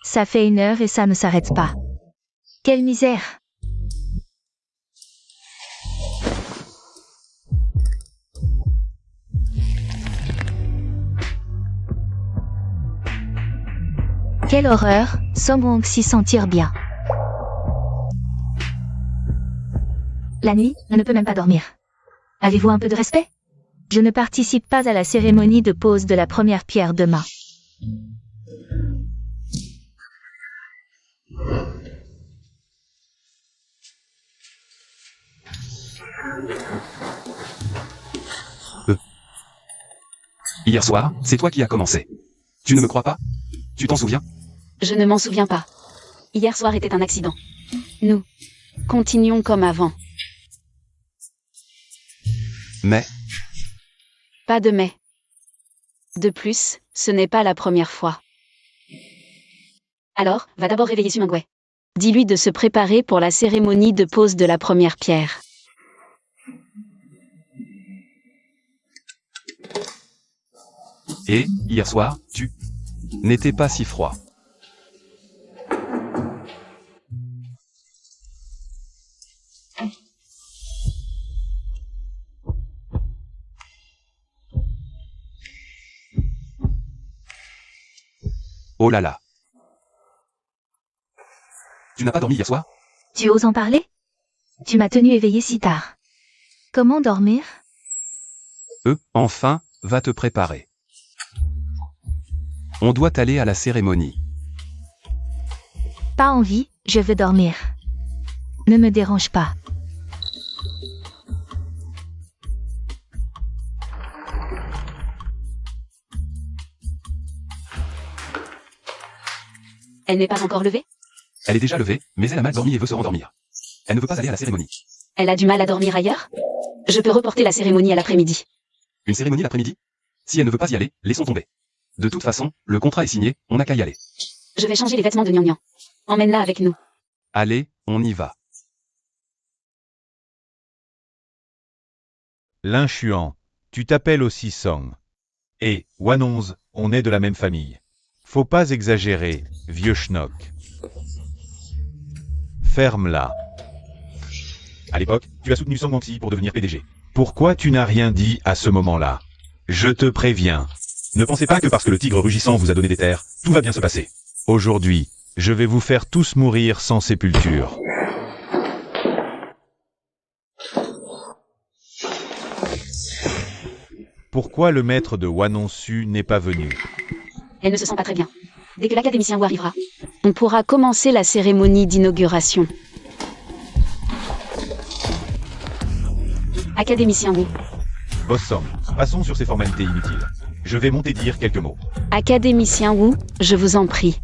Ça fait 1 heure et ça ne s'arrête pas. Quelle misère! Quelle horreur, Somwong s'y sentir bien. La nuit, on ne peut même pas dormir. Avez-vous un peu de respect? Je ne participe pas à la cérémonie de pose de la première pierre demain. Hier soir, c'est toi qui as commencé. Tu ne me crois pas? Tu t'en souviens? Je ne m'en souviens pas. Hier soir était un accident. Nous continuons comme avant. Mais, Pas de mais. De plus, ce n'est pas la première fois. Alors, va d'abord réveiller Sumingwei. Dis-lui de se préparer pour la cérémonie de pose de la première pierre. et, hier soir, tu n'étais pas si froid. Oh là là. Tu n'as pas dormi hier soir? Tu oses en parler? Tu m'as tenu éveillé si tard. Comment dormir? Enfin, va te préparer. On doit aller à la cérémonie. Pas envie, je veux dormir. Ne me dérange pas. Elle n'est pas encore levée? Elle est déjà levée, mais elle a mal dormi et veut se rendormir. Elle ne veut pas aller à la cérémonie. Elle a du mal à dormir ailleurs? Je peux reporter la cérémonie à l'après-midi. Une cérémonie l'après-midi? Si elle ne veut pas y aller, laissons tomber. De toute façon, le contrat est signé, on n'a qu'à y aller. Je vais changer les vêtements de Nian Nian. Emmène-la avec nous. Allez, on y va. Linchuan, tu t'appelles aussi Song. Et, Wanonze, on est de la même famille. Faut pas exagérer, vieux schnock. Ferme-la. À l'époque, tu as soutenu Song Wangxi pour devenir PDG. Pourquoi tu n'as rien dit à ce moment-là? Je te préviens. Ne pensez pas que parce que le tigre rugissant vous a donné des terres, tout va bien se passer. Aujourd'hui, je vais vous faire tous mourir sans sépulture. Pourquoi le maître de Wanonsu n'est pas venu? Elle ne se sent pas très bien. Dès que l'académicien Wu arrivera, on pourra commencer la cérémonie d'inauguration. Académicien Wu. Boss Song, passons sur ces formalités inutiles. Je vais monter dire quelques mots. Académicien Wu, je vous en prie.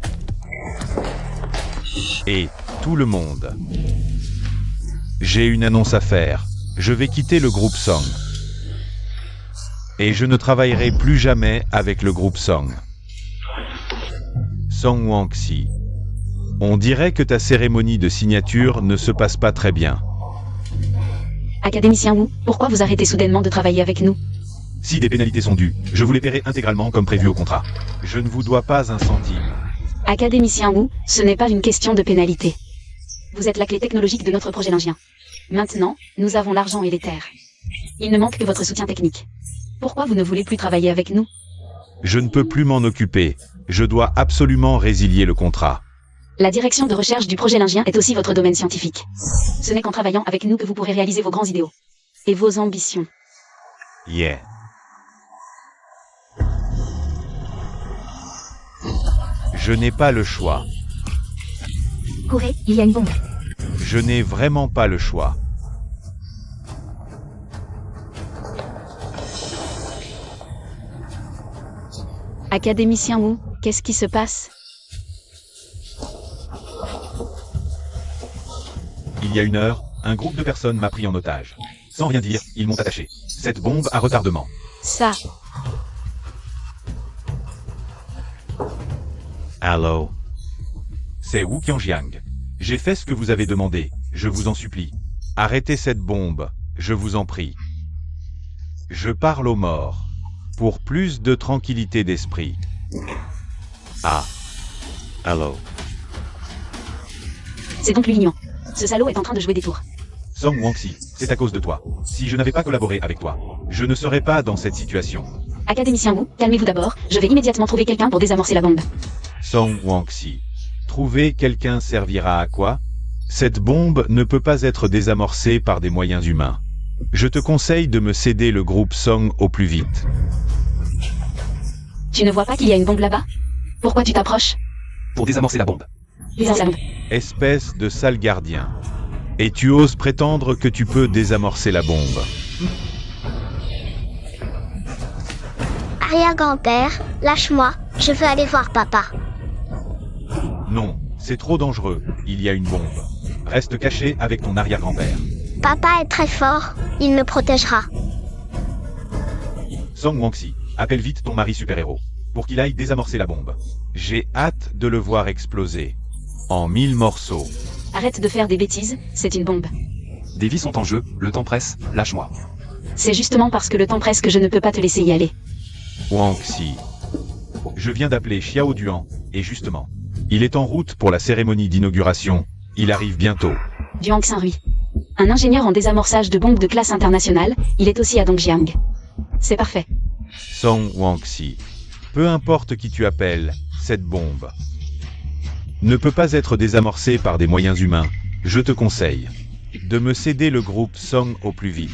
Et, tout le monde. J'ai une annonce à faire. Je vais quitter le groupe Song. Et je ne travaillerai plus jamais avec le groupe Song. Song Wang-si. On dirait que ta cérémonie de signature ne se passe pas très bien. Académicien Wu, pourquoi vous arrêtez soudainement de travailler avec nous? Si des pénalités sont dues, je vous les paierai intégralement comme prévu au contrat. Je ne vous dois pas un centime. Académicien Wu, ce n'est pas une question de pénalité. Vous êtes la clé technologique de notre projet lingien. Maintenant, nous avons l'argent et les terres. Il ne manque que votre soutien technique. Pourquoi vous ne voulez plus travailler avec nous? Je ne peux plus m'en occuper. Je dois absolument résilier le contrat. La direction de recherche du projet lingien est aussi votre domaine scientifique. Ce n'est qu'en travaillant avec nous que vous pourrez réaliser vos grands idéaux. Et vos ambitions. Yeah. Je n'ai pas le choix. Courez, il y a une bombe. Je n'ai vraiment pas le choix. Académicien Wu, qu'est-ce qui se passe? Il y a une heure, un groupe de personnes m'a pris en otage. Sans rien dire, ils m'ont attaché. Cette bombe à retardement. Ça. Allô? C'est Wu Qianjiang. J'ai fait ce que vous avez demandé, je vous en supplie. Arrêtez cette bombe, je vous en prie. Je parle aux morts. Pour plus de tranquillité d'esprit. Ah. Allô? C'est donc l'Union. Ce salaud est en train de jouer des tours. Song Wang-si, c'est à cause de toi. Si je n'avais pas collaboré avec toi, je ne serais pas dans cette situation. Académicien Wu, calmez-vous d'abord, je vais immédiatement trouver quelqu'un pour désamorcer la bombe. Song Wang-si. Trouver quelqu'un servira à quoi? Cette bombe ne peut pas être désamorcée par des moyens humains. Je te conseille de me céder le groupe Song au plus vite. Tu ne vois pas qu'il y a une bombe là-bas? Pourquoi tu t'approches? Pour désamorcer la bombe. Désamorce la bombe. Espèce de sale gardien. Et tu oses prétendre que tu peux désamorcer la bombe. Arrière-grand-père, lâche-moi, je veux aller voir papa. Non, c'est trop dangereux, il y a une bombe. Reste caché avec ton arrière-grand-père. Papa est très fort, il me protégera. Song Wang-si, appelle vite ton mari super-héros, pour qu'il aille désamorcer la bombe. J'ai hâte de le voir exploser. En 1000 morceaux. Arrête de faire des bêtises, c'est une bombe. Des vies sont en jeu, le temps presse, lâche-moi. C'est justement parce que le temps presse que je ne peux pas te laisser y aller. Wang-si. Je viens d'appeler Xiao Duan, et justement, il est en route pour la cérémonie d'inauguration. Il arrive bientôt. Duang Saint-Rui. Un ingénieur en désamorçage de bombes de classe internationale, il est aussi à Dongjiang. C'est parfait. Song Wang-si. Peu importe qui tu appelles, cette bombe ne peut pas être désamorcée par des moyens humains. Je te conseille de me céder le groupe Song au plus vite.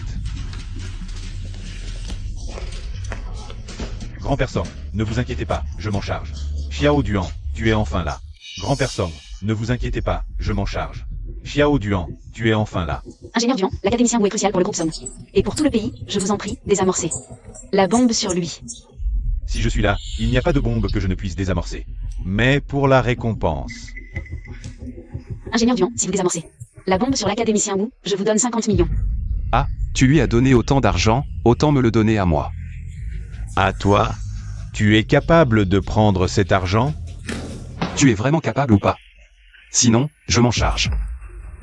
Grand-père Song, ne vous inquiétez pas, je m'en charge. Xiao Duan, tu es enfin là. Grand-père Song, ne vous inquiétez pas, je m'en charge. Xiao Duan, tu es enfin là. Ingénieur Duan, l'académicien Wu est crucial pour le groupe Song. Et pour tout le pays, je vous en prie, désamorcez. La bombe sur lui. Si je suis là, il n'y a pas de bombe que je ne puisse désamorcer. Mais pour la récompense. Ingénieur Duan, si vous désamorcez la bombe sur l'académicien Wu, je vous donne 50 millions. Ah, tu lui as donné autant d'argent, autant me le donner à moi. À toi? Tu es capable de prendre cet argent? Tu es vraiment capable ou pas? Sinon, je m'en charge.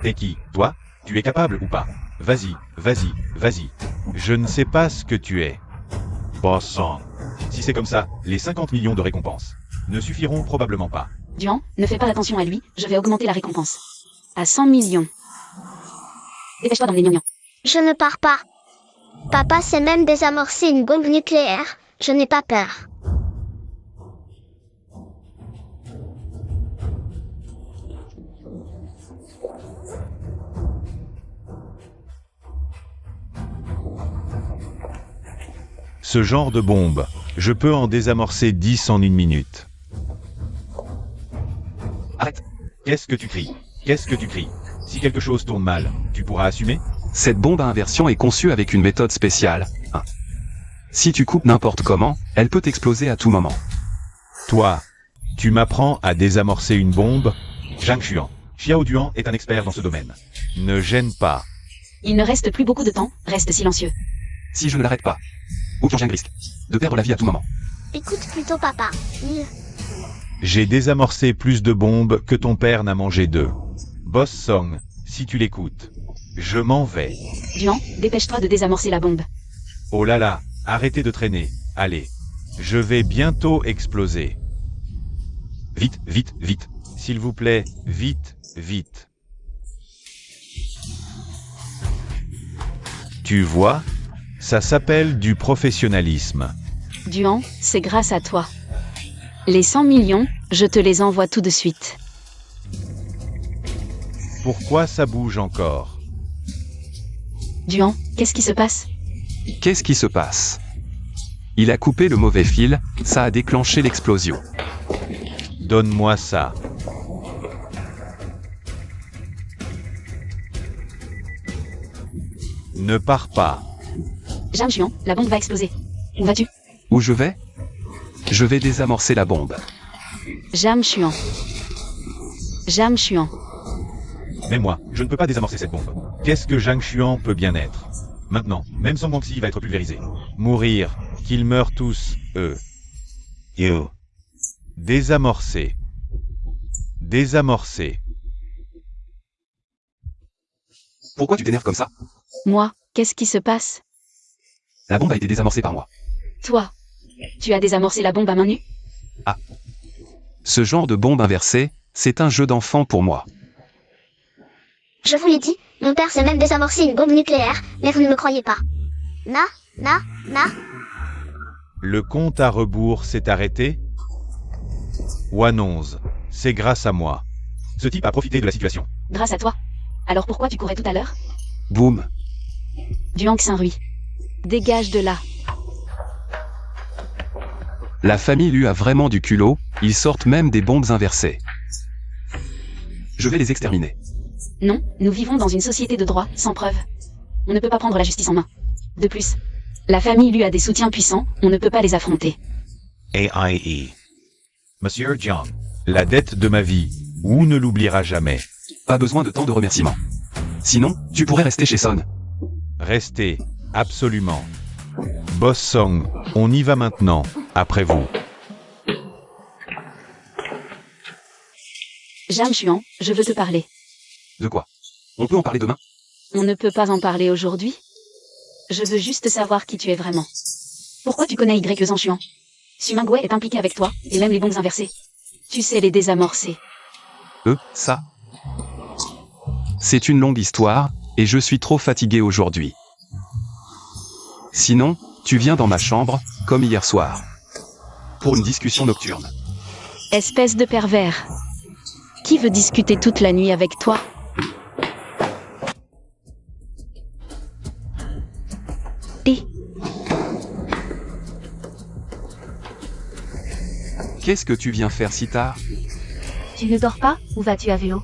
T'es qui? Toi? Tu es capable ou pas? Vas-y, vas-y, vas-y. Je ne sais pas ce que tu es. Bossant. Si c'est comme ça, les 50 millions de récompense ne suffiront probablement pas. Duan, ne fais pas attention à lui, je vais augmenter la récompense. À 100 millions. Dépêche-toi d'emmener Gnangnan. Je ne pars pas. Papa sait même désamorcer une bombe nucléaire, je n'ai pas peur. Ce genre de bombe, je peux en désamorcer 10 en 1 minute. Arrête. Qu'est-ce que tu cries? Qu'est-ce que tu cries? Si quelque chose tourne mal, tu pourras assumer? Cette bombe à inversion est conçue avec une méthode spéciale. Hein. Si tu coupes n'importe comment, elle peut exploser à tout moment. Toi, tu m'apprends à désamorcer une bombe? Zhang Xuan, Xiao Duan est un expert dans ce domaine. Ne gêne pas. Il ne reste plus beaucoup de temps, reste silencieux. Si je ne l'arrête pas, aucun risque de perdre la vie à tout moment. Écoute plutôt papa. J'ai désamorcé plus de bombes que ton père n'a mangé d'œufs. Boss Song, si tu l'écoutes. Je m'en vais. Duan, dépêche-toi de désamorcer la bombe. Oh là là, arrêtez de traîner. Allez. Je vais bientôt exploser. Vite, vite, vite. S'il vous plaît, vite, vite. Tu vois? Ça s'appelle du professionnalisme. Duan, c'est grâce à toi. Les 100 millions, je te les envoie tout de suite. Pourquoi ça bouge encore? Duan, qu'est-ce qui se passe? Qu'est-ce qui se passe? Il a coupé le mauvais fil, ça a déclenché l'explosion. Donne-moi ça. Ne pars pas. Zhang Xuan, la bombe va exploser. Où vas-tu? Où je vais? Je vais désamorcer la bombe. Zhang Xuan. Zhang Xuan. Mais moi, je ne peux pas désamorcer cette bombe. Qu'est-ce que Zhang Xuan peut bien être? Maintenant, même Song Guangxi va être pulvérisé. Mourir. Qu'ils meurent tous, eux. Yo. Désamorcer. Désamorcer. Pourquoi tu t'énerves comme ça? Moi, qu'est-ce qui se passe? La bombe a été désamorcée par moi. Toi, tu as désamorcé la bombe à main nue? Ce genre de bombe inversée, c'est un jeu d'enfant pour moi. Je vous l'ai dit, mon père sait même désamorcer une bombe nucléaire, mais vous ne me croyez pas. Na. Le compte à rebours s'est arrêté? Wanonze, c'est grâce à moi. Ce type a profité de la situation. Grâce à toi. Alors pourquoi tu courais tout à l'heure? Boum. Duan Xinrui. Dégage de là. La famille Lu a vraiment du culot, ils sortent même des bombes inversées. Je vais les exterminer. Non, nous vivons dans une société de droit, sans preuve. On ne peut pas prendre la justice en main. De plus, la famille Lu a des soutiens puissants, on ne peut pas les affronter. AIE. Monsieur Jiang. La dette de ma vie. Wu ne l'oubliera jamais. Pas besoin de tant de remerciements. Sinon, tu pourrais rester chez Son. Restez. Absolument. Boss Song, on y va maintenant. Après vous. Zhang Xuan, je veux te parler. De quoi? On peut en parler demain? On ne peut pas en parler aujourd'hui. Je veux juste savoir qui tu es vraiment. Pourquoi tu connais Y Zhang Xuan? Sumingwei est impliqué avec toi, et même les bombes inversées. Tu sais les désamorcer. Ça. C'est une longue histoire, et je suis trop fatigué aujourd'hui. Sinon, tu viens dans ma chambre, comme hier soir. Pour une discussion nocturne. Espèce de pervers. Qui veut discuter toute la nuit avec toi? Qu'est-ce que tu viens faire si tard? Tu ne dors pas? Où vas-tu à vélo?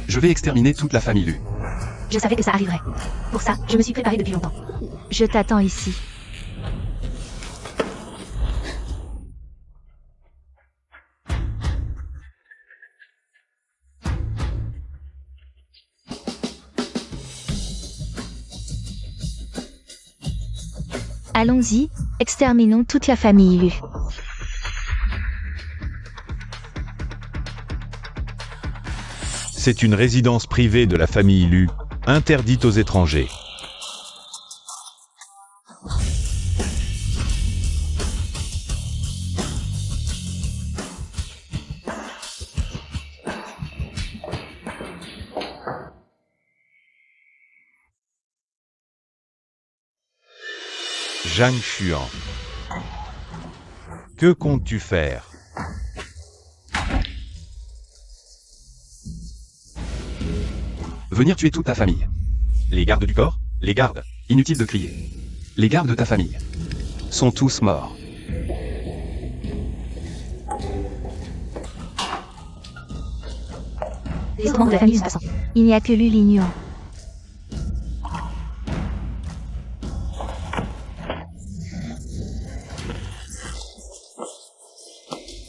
Je vais exterminer toute la famille Lu. Je savais que ça arriverait. Pour ça, je me suis préparée depuis longtemps. Je t'attends ici. Allons-y, exterminons toute la famille Lu. C'est une résidence privée de la famille Lu, interdite aux étrangers. Zhang Xuan. Que comptes-tu faire? Venir tuer toute ta famille. Les gardes du corps? Les gardes? Inutile de crier. Les gardes de ta famille sont tous morts. Les membres de la famille sont passants. Il n'y a que Lu l'ignorant.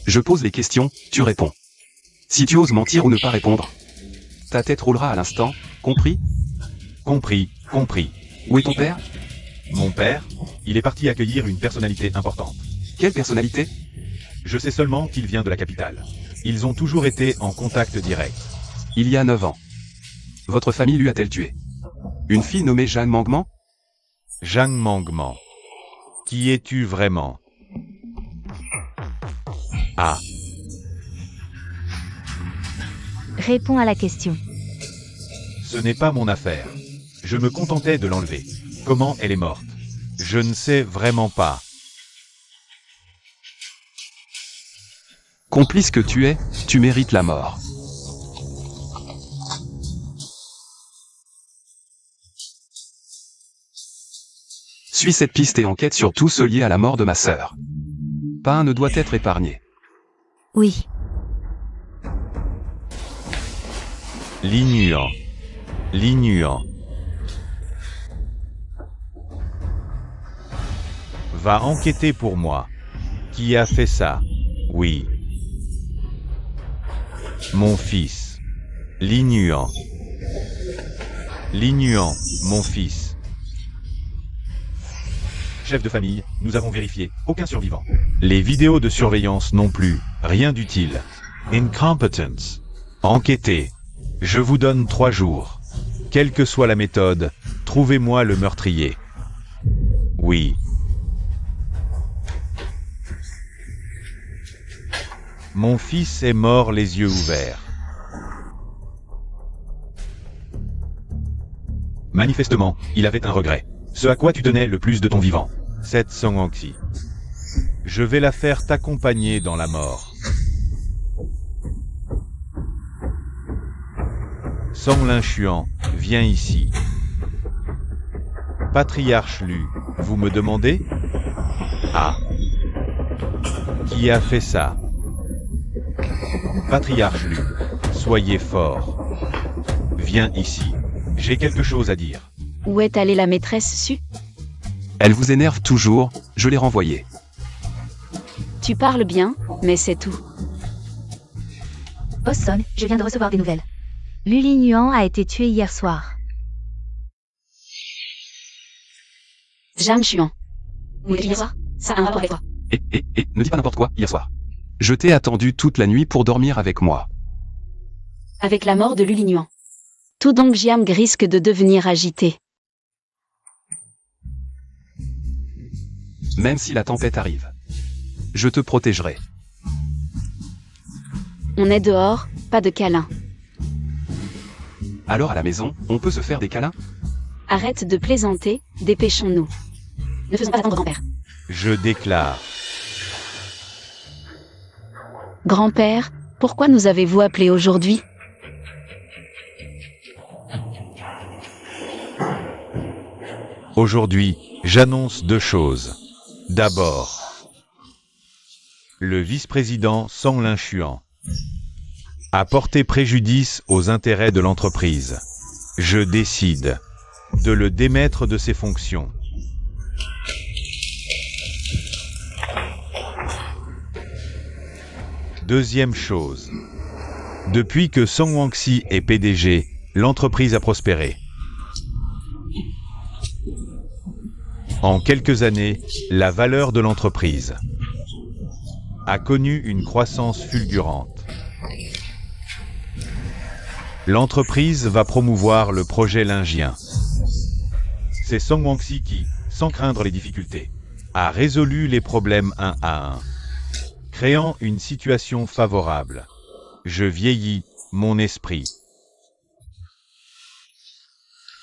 Je pose les questions, tu réponds. Si tu oses mentir ou ne pas répondre, Ta tête roulera à l'instant, compris? Compris, compris. Où est ton père? Mon père, il est parti accueillir une personnalité importante. Quelle personnalité? Je sais seulement qu'il vient de la capitale. Ils ont toujours été en contact direct. Il y a 9 ans. Votre famille lui a-t-elle tué? Une fille nommée Jeanne Mangement? Jeanne Mangement. Qui es-tu vraiment? Ah, Réponds à la question. ce n'est pas mon affaire. Je me contentais de l'enlever. Comment elle est morte? Je ne sais vraiment pas. Complice que tu es, tu mérites la mort. Suis cette piste et enquête sur tout ce lié à la mort de ma sœur. Pas un ne doit être épargné. Oui. L'ignuant. L'ignuant. Va enquêter pour moi. Qui a fait ça? Oui. Mon fils. L'ignuant. L'ignuant, mon fils. Chef de famille, nous avons vérifié, aucun survivant. Les vidéos de surveillance non plus, rien d'utile. Incompetence. Enquêtez. Je vous donne 3 jours. Quelle que soit la méthode, trouvez-moi le meurtrier. Oui. Mon fils est mort les yeux ouverts. Manifestement, il avait un regret. Ce à quoi tu tenais le plus de ton vivant. Cette Song Wang-si. Je vais la faire t'accompagner dans la mort. Song Lin-Chuan, viens ici. Patriarche Lu, vous me demandez? Ah. Qui a fait ça? Patriarche Lu, soyez fort. Viens ici. J'ai quelque chose à dire. Où est allée la maîtresse Su? Elle vous énerve toujours, je l'ai renvoyée. Tu parles bien, mais c'est tout. Boss Song, je viens de recevoir des nouvelles. Luli Nguyen a été tué hier soir. Jeanne Chuan. Vous hier soir? Ça a un rapport avec toi. Ne dis pas n'importe quoi, hier soir. Je t'ai attendu toute la nuit pour dormir avec moi. Avec la mort de Luli Nguyen. Tout donc Jiang risque de devenir agité. Même si la tempête arrive. Je te protégerai. On est dehors, pas de câlin. Alors à la maison, on peut se faire des câlins? Arrête de plaisanter, dépêchons-nous. Ne faisons pas attendre grand-père. Je déclare. Grand-père, pourquoi nous avez-vous appelé aujourd'hui? Aujourd'hui, j'annonce 2 choses. D'abord, le vice-président Song Lin-Chuan a porté préjudice aux intérêts de l'entreprise. Je décide de le démettre de ses fonctions. Deuxième chose. Depuis que Song Wang-si est PDG, l'entreprise a prospéré. En quelques années, la valeur de l'entreprise a connu une croissance fulgurante. L'entreprise va promouvoir le projet lingien. C'est Song Wang-si qui, sans craindre les difficultés, a résolu les problèmes un à un, créant une situation favorable. Je vieillis, mon esprit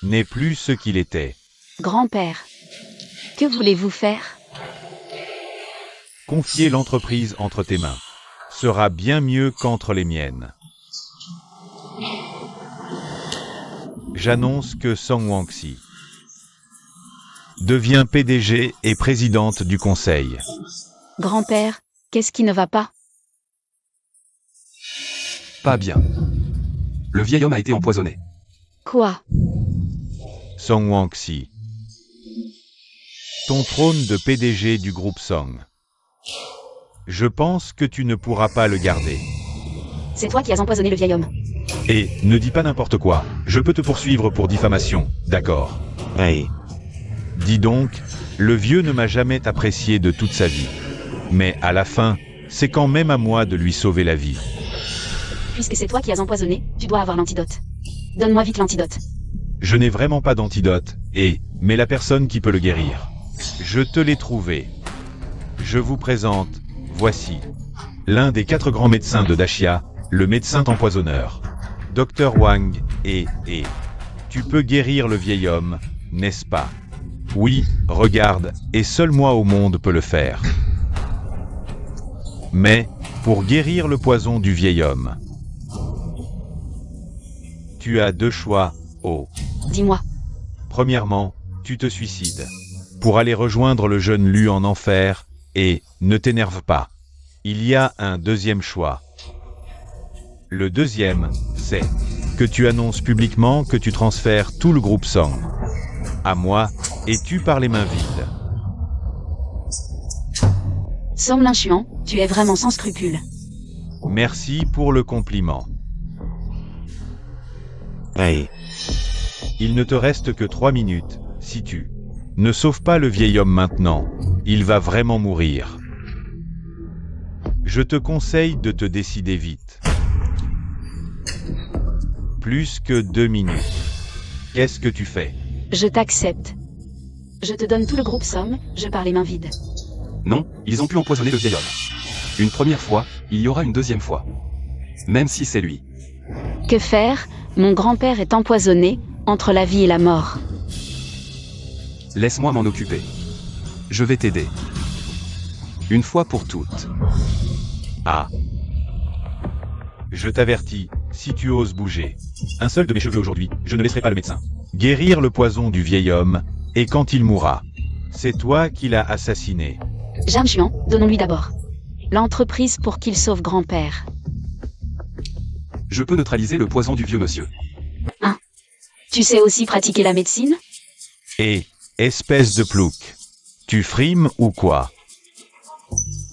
n'est plus ce qu'il était. Grand-père, que voulez-vous faire? Confier l'entreprise entre tes mains sera bien mieux qu'entre les miennes. J'annonce que Song Wang-si devient PDG et présidente du conseil. Grand-père, qu'est-ce qui ne va pas? Pas bien. Le vieil homme a été empoisonné. Quoi? Song Wang-si. Ton trône de PDG du groupe Song. Je pense que tu ne pourras pas le garder. C'est toi qui as empoisonné le vieil homme. Et, ne dis pas n'importe quoi, je peux te poursuivre pour diffamation, d'accord? Oui. Dis donc, le vieux ne m'a jamais apprécié de toute sa vie. Mais à la fin, c'est quand même à moi de lui sauver la vie. Puisque c'est toi qui as empoisonné, tu dois avoir l'antidote. Donne-moi vite l'antidote. Je n'ai vraiment pas d'antidote, mais la personne qui peut le guérir. Je te l'ai trouvé. Je vous présente, voici, l'un des 4 grands médecins de Dashia, le médecin empoisonneur. Dr Wang, et, tu peux guérir le vieil homme, n'est-ce pas? Oui, regarde, et seul moi au monde peut le faire. Mais, pour guérir le poison du vieil homme, tu as 2 choix, oh. Dis-moi. Premièrement, tu te suicides. Pour aller rejoindre le jeune Lu en enfer, et, ne t'énerve pas. Il y a un deuxième choix. Le deuxième, c'est que tu annonces publiquement que tu transfères tout le groupe Song à moi, et tu pars les mains vides. Somme Linchuan, tu es vraiment sans scrupules. Merci pour le compliment. Oui. Il ne te reste que 3 minutes, si tu ne sauves pas le vieil homme maintenant, il va vraiment mourir. Je te conseille de te décider vite. Plus que 2 minutes. Qu'est-ce que tu fais? Je t'accepte. Je te donne tout le groupe Somme, je pars les mains vides. Non, ils ont pu empoisonner le vieil homme. Une première fois, il y aura une deuxième fois. Même si c'est lui. Que faire? Mon grand-père est empoisonné, entre la vie et la mort. Laisse-moi m'en occuper. Je vais t'aider. Une fois pour toutes. Ah. Je t'avertis, si tu oses bouger un seul de mes cheveux aujourd'hui, je ne laisserai pas le médecin guérir le poison du vieil homme, et quand il mourra, c'est toi qui l'as assassiné. Zhang Xuan, donnons-lui d'abord l'entreprise pour qu'il sauve grand-père. Je peux neutraliser le poison du vieux monsieur. Tu sais aussi pratiquer la médecine? Et, espèce de plouc, tu frimes ou quoi?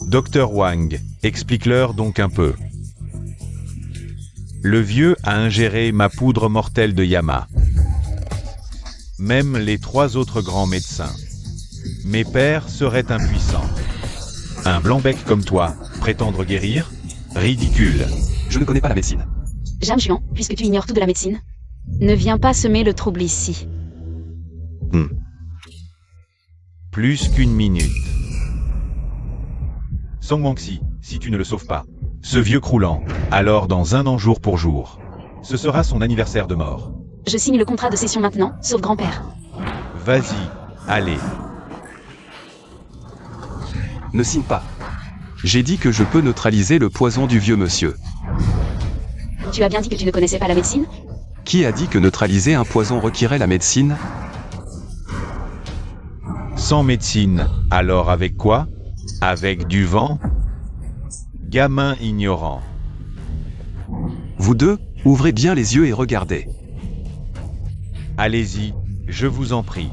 Docteur Wang, explique-leur donc un peu. Le vieux a ingéré ma poudre mortelle de Yama. Même les 3 autres grands médecins. Mes pères seraient impuissants. Un blanc-bec comme toi, prétendre guérir? Ridicule. Je ne connais pas la médecine. Zhang Xuan, puisque tu ignores tout de la médecine, ne viens pas semer le trouble ici. Plus qu'1 minute. Song Wangxi, si tu ne le sauves pas, ce vieux croulant, alors dans 1 an jour pour jour, ce sera son anniversaire de mort. Je signe le contrat de cession maintenant, sauf grand-père. Vas-y, allez. Ne signe pas. J'ai dit que je peux neutraliser le poison du vieux monsieur. Tu as bien dit que tu ne connaissais pas la médecine? Qui a dit que neutraliser un poison requérait la médecine? Sans médecine, alors avec quoi? Avec du vent? Gamin ignorant. Vous deux, ouvrez bien les yeux et regardez. Allez-y, je vous en prie.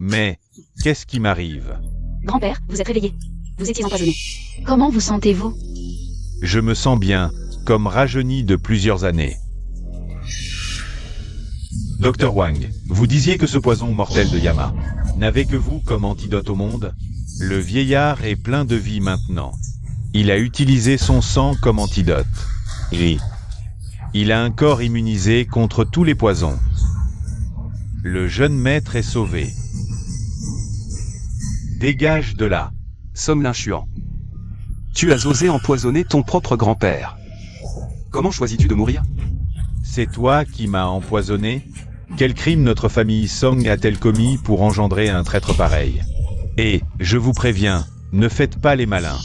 Mais, qu'est-ce qui m'arrive? Grand-père, vous êtes réveillé. Vous étiez empoisonné. Comment vous sentez-vous? Je me sens bien, comme rajeuni de plusieurs années. Docteur Wang, vous disiez que ce poison mortel de Yama n'avait que vous comme antidote au monde? Le vieillard est plein de vie maintenant. Il a utilisé son sang comme antidote. Oui. Il a un corps immunisé contre tous les poisons. Le jeune maître est sauvé. Dégage de là. Somme Linchuan. Tu as osé empoisonner ton propre grand-père. Comment choisis-tu de mourir? C'est toi qui m'as empoisonné? Quel crime notre famille Song a-t-elle commis pour engendrer un traître pareil? Et, je vous préviens, ne faites pas les malins.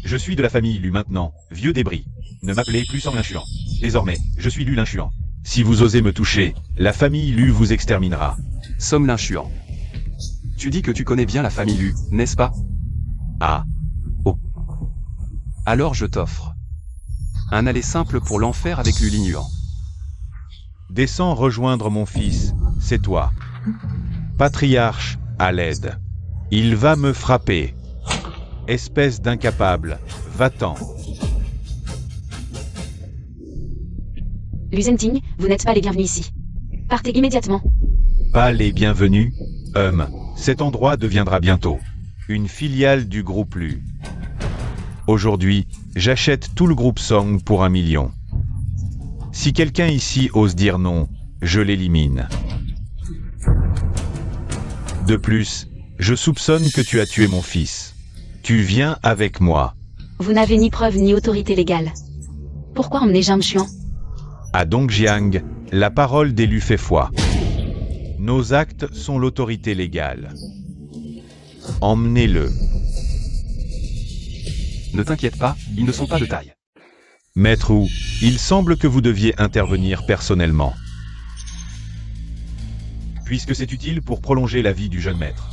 Je suis de la famille Lu maintenant, vieux débris. Ne m'appelez plus Song Linchuan. Désormais, je suis Lu Linchuan. Si vous osez me toucher, la famille Lu vous exterminera. Somme Linchuan. Tu dis que tu connais bien la famille Lu, n'est-ce pas? Ah. Oh. Alors je t'offre un aller simple pour l'enfer avec Luli Nuant. Descends rejoindre mon fils, c'est toi. Patriarche, à l'aide. Il va me frapper. Espèce d'incapable, va-t'en. Luzenting, vous n'êtes pas les bienvenus ici. Partez immédiatement. Pas les bienvenus. Cet endroit deviendra bientôt une filiale du groupe Lu. Aujourd'hui, j'achète tout le groupe Song pour 1 million. Si quelqu'un ici ose dire non, je l'élimine. De plus, je soupçonne que tu as tué mon fils. Tu viens avec moi. Vous n'avez ni preuve ni autorité légale. Pourquoi emmener Zhang Xuan? À Dongjiang, la parole d'élu fait foi. Nos actes sont l'autorité légale. Emmenez-le. Ne t'inquiète pas, ils ne sont pas de taille. Maître Wu, il semble que vous deviez intervenir personnellement. Puisque c'est utile pour prolonger la vie du jeune maître,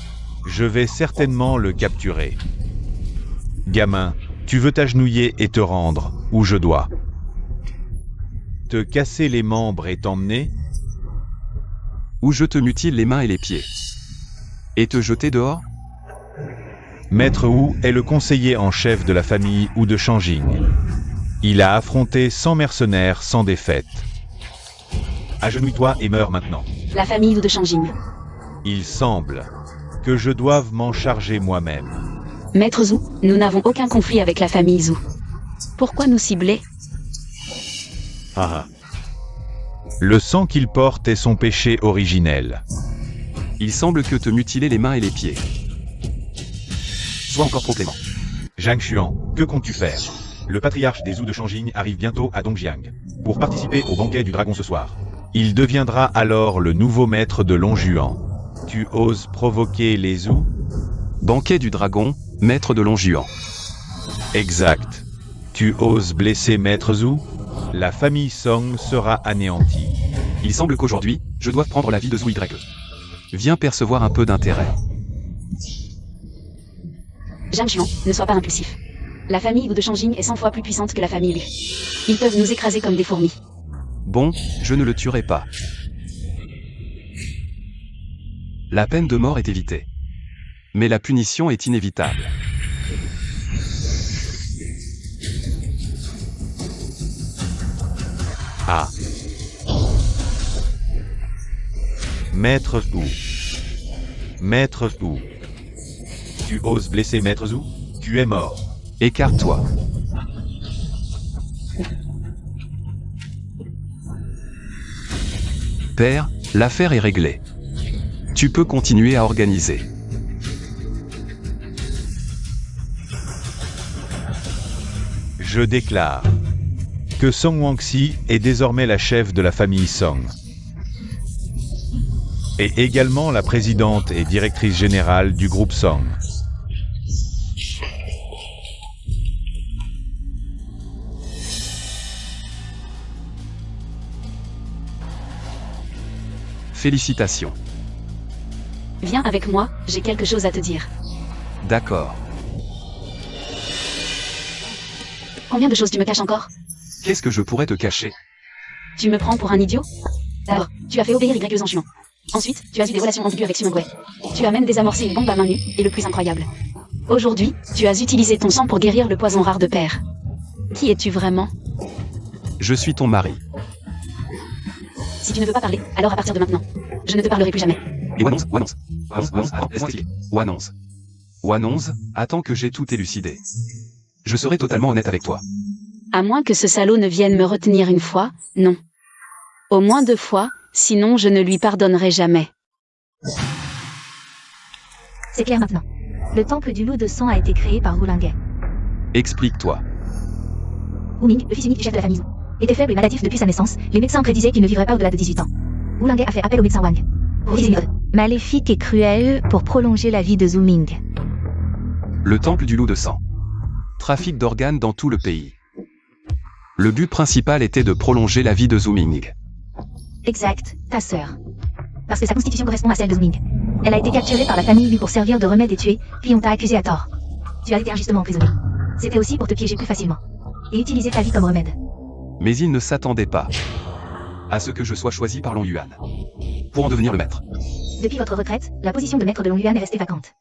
je vais certainement le capturer. Gamin, tu veux t'agenouiller et te rendre, où je dois. Te casser les membres et t'emmener? Ou je te mutile les mains et les pieds. Et te jeter dehors? Maître Wu est le conseiller en chef de la famille Wu de Shanjing. Il a affronté 100 mercenaires sans défaite. Agenouille-toi et meurs maintenant. La famille Wu de Shanjing. Il semble que je doive m'en charger moi-même. Maître Zhu, nous n'avons aucun conflit avec la famille Zhu. Pourquoi nous cibler? Le sang qu'il porte est son péché originel. Il semble que te mutiler les mains et les pieds. Sois encore trop clément. Zhang Xuan, que comptes-tu faire? Le patriarche des Zhu de Shanjing arrive bientôt à Dongjiang pour participer au banquet du dragon ce soir. Il deviendra alors le nouveau maître de Longjuan. Tu oses provoquer les Zhu? Banquet du dragon, maître de Longjuan. Exact. Tu oses blesser Maître Zhu? La famille Song sera anéantie. Il semble qu'aujourd'hui, je doive prendre la vie de Zhu YE. Viens percevoir un peu d'intérêt. Zhang Xuan, ne sois pas impulsif. La famille Wu de Shanjing est 100 fois plus puissante que la famille Lu. Ils peuvent nous écraser comme des fourmis. Bon, je ne le tuerai pas. La peine de mort est évitée. Mais la punition est inévitable. Ah. Maître Zhu. Maître Zhu. Tu oses blesser Maître Zhu? Tu es mort. Écarte-toi. Père, l'affaire est réglée. Tu peux continuer à organiser. Je déclare que Song Wangxi est désormais la chef de la famille Song. Et également la présidente et directrice générale du groupe Song. Félicitations. Viens avec moi, j'ai quelque chose à te dire. D'accord. Combien de choses tu me caches encore? Qu'est-ce que je pourrais te cacher? Tu me prends pour un idiot? D'abord, tu as fait obéir YE Zhang Xuan. Ensuite, tu as eu des relations ambiguës avec Sumengui. Tu as même désamorcé une bombe à main nue, et le plus incroyable. Aujourd'hui, tu as utilisé ton sang pour guérir le poison rare de père. Qui es-tu vraiment? Je suis ton mari. Si tu ne veux pas parler, alors à partir de maintenant, je ne te parlerai plus jamais. Et Wanonze, attends, laisse-moi expliquer. Wanonze, attends que j'ai tout élucidé. Je serai totalement honnête avec toi. À moins que ce salaud ne vienne me retenir une fois, non. Au moins 2 fois, sinon je ne lui pardonnerai jamais. C'est clair maintenant. Le temple du loup de sang a été créé par Wu Lingui. Explique-toi. Wu Ming, le fils unique du chef de la famille Zhu, était faible et maladif depuis sa naissance. Les médecins prédisaient qu'il ne vivrait pas au-delà de 18 ans. Wu Lingui a fait appel au médecin Wang. Maléfique et cruel pour prolonger la vie de Zhu Ming. Le temple du loup de sang. Trafic d'organes dans tout le pays. Le but principal était de prolonger la vie de Zhu Ming. Exact, ta sœur. Parce que sa constitution correspond à celle de Zhu Ming. Elle a été capturée par la famille Lu pour servir de remède et tuée, puis on t'a accusé à tort. Tu as été injustement emprisonné. C'était aussi pour te piéger plus facilement. Et utiliser ta vie comme remède. Mais il ne s'attendait pas à ce que je sois choisi par Long Yuan pour en devenir le maître. Depuis votre retraite, la position de maître de Long Yuan est restée vacante.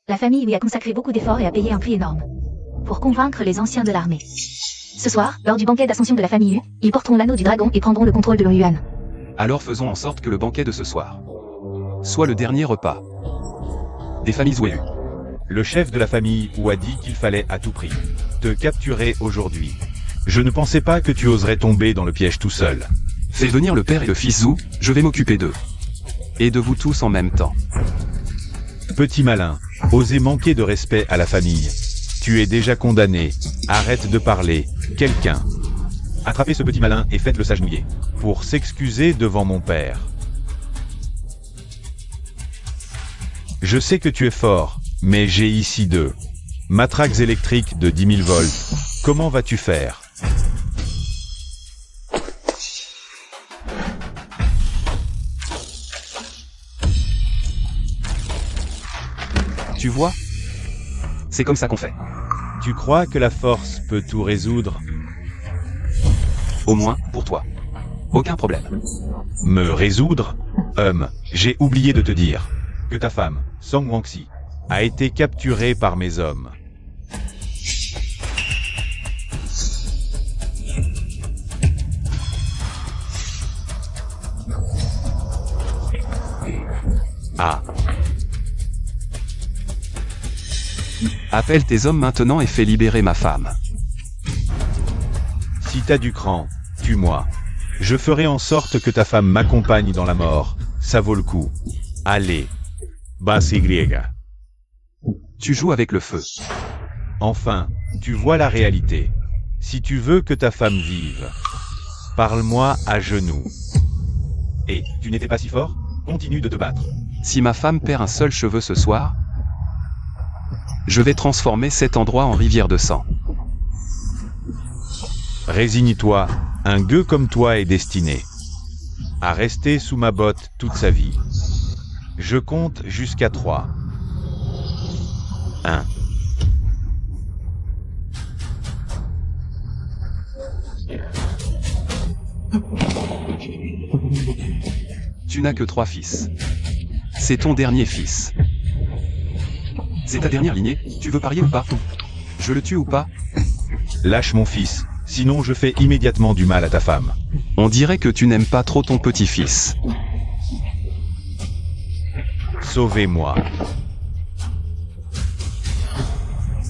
La famille lui a consacré beaucoup d'efforts et a payé un prix énorme. Pour convaincre les anciens de l'armée. Ce soir, lors du banquet d'ascension de la famille Yu, ils porteront l'anneau du dragon et prendront le contrôle de Long Yuan. Alors faisons en sorte que le banquet de ce soir soit le dernier repas des familles Zouéu. Le chef de la famille Wu a dit qu'il fallait à tout prix te capturer aujourd'hui. Je ne pensais pas que tu oserais tomber dans le piège tout seul. Fais venir le père et le fils Zhou, je vais m'occuper d'eux. Et de vous tous en même temps. Petit malin, osez manquer de respect à la famille. Tu es déjà condamné. Arrête de parler. Quelqu'un. Attrapez ce petit malin et faites-le s'agenouiller. Pour s'excuser devant mon père. Je sais que tu es fort, mais j'ai ici deux matraques électriques de 10 000 volts. Comment vas-tu faire? Tu vois? C'est comme ça qu'on fait. Tu crois que la force peut tout résoudre? Au moins, pour toi. Aucun problème. Me résoudre? J'ai oublié de te dire que ta femme, Song Wangxi, a été capturée par mes hommes. Ah. Appelle tes hommes maintenant et fais libérer ma femme. Si t'as du cran, tue-moi. Je ferai en sorte que ta femme m'accompagne dans la mort. Ça vaut le coup. Allez. Basse Y. Tu joues avec le feu. Enfin, tu vois la réalité. Si tu veux que ta femme vive, parle-moi à genoux. Et, tu n'étais pas si fort? Continue de te battre. Si ma femme perd un seul cheveu ce soir, je vais transformer cet endroit en rivière de sang. Résigne-toi, un gueux comme toi est destiné à rester sous ma botte toute sa vie. Je compte jusqu'à 3. 1. Tu n'as que 3 fils. C'est ton dernier fils. C'est ta dernière lignée, tu veux parier ou pas? Je le tue ou pas? Lâche mon fils, sinon je fais immédiatement du mal à ta femme. On dirait que tu n'aimes pas trop ton petit-fils. Sauvez-moi.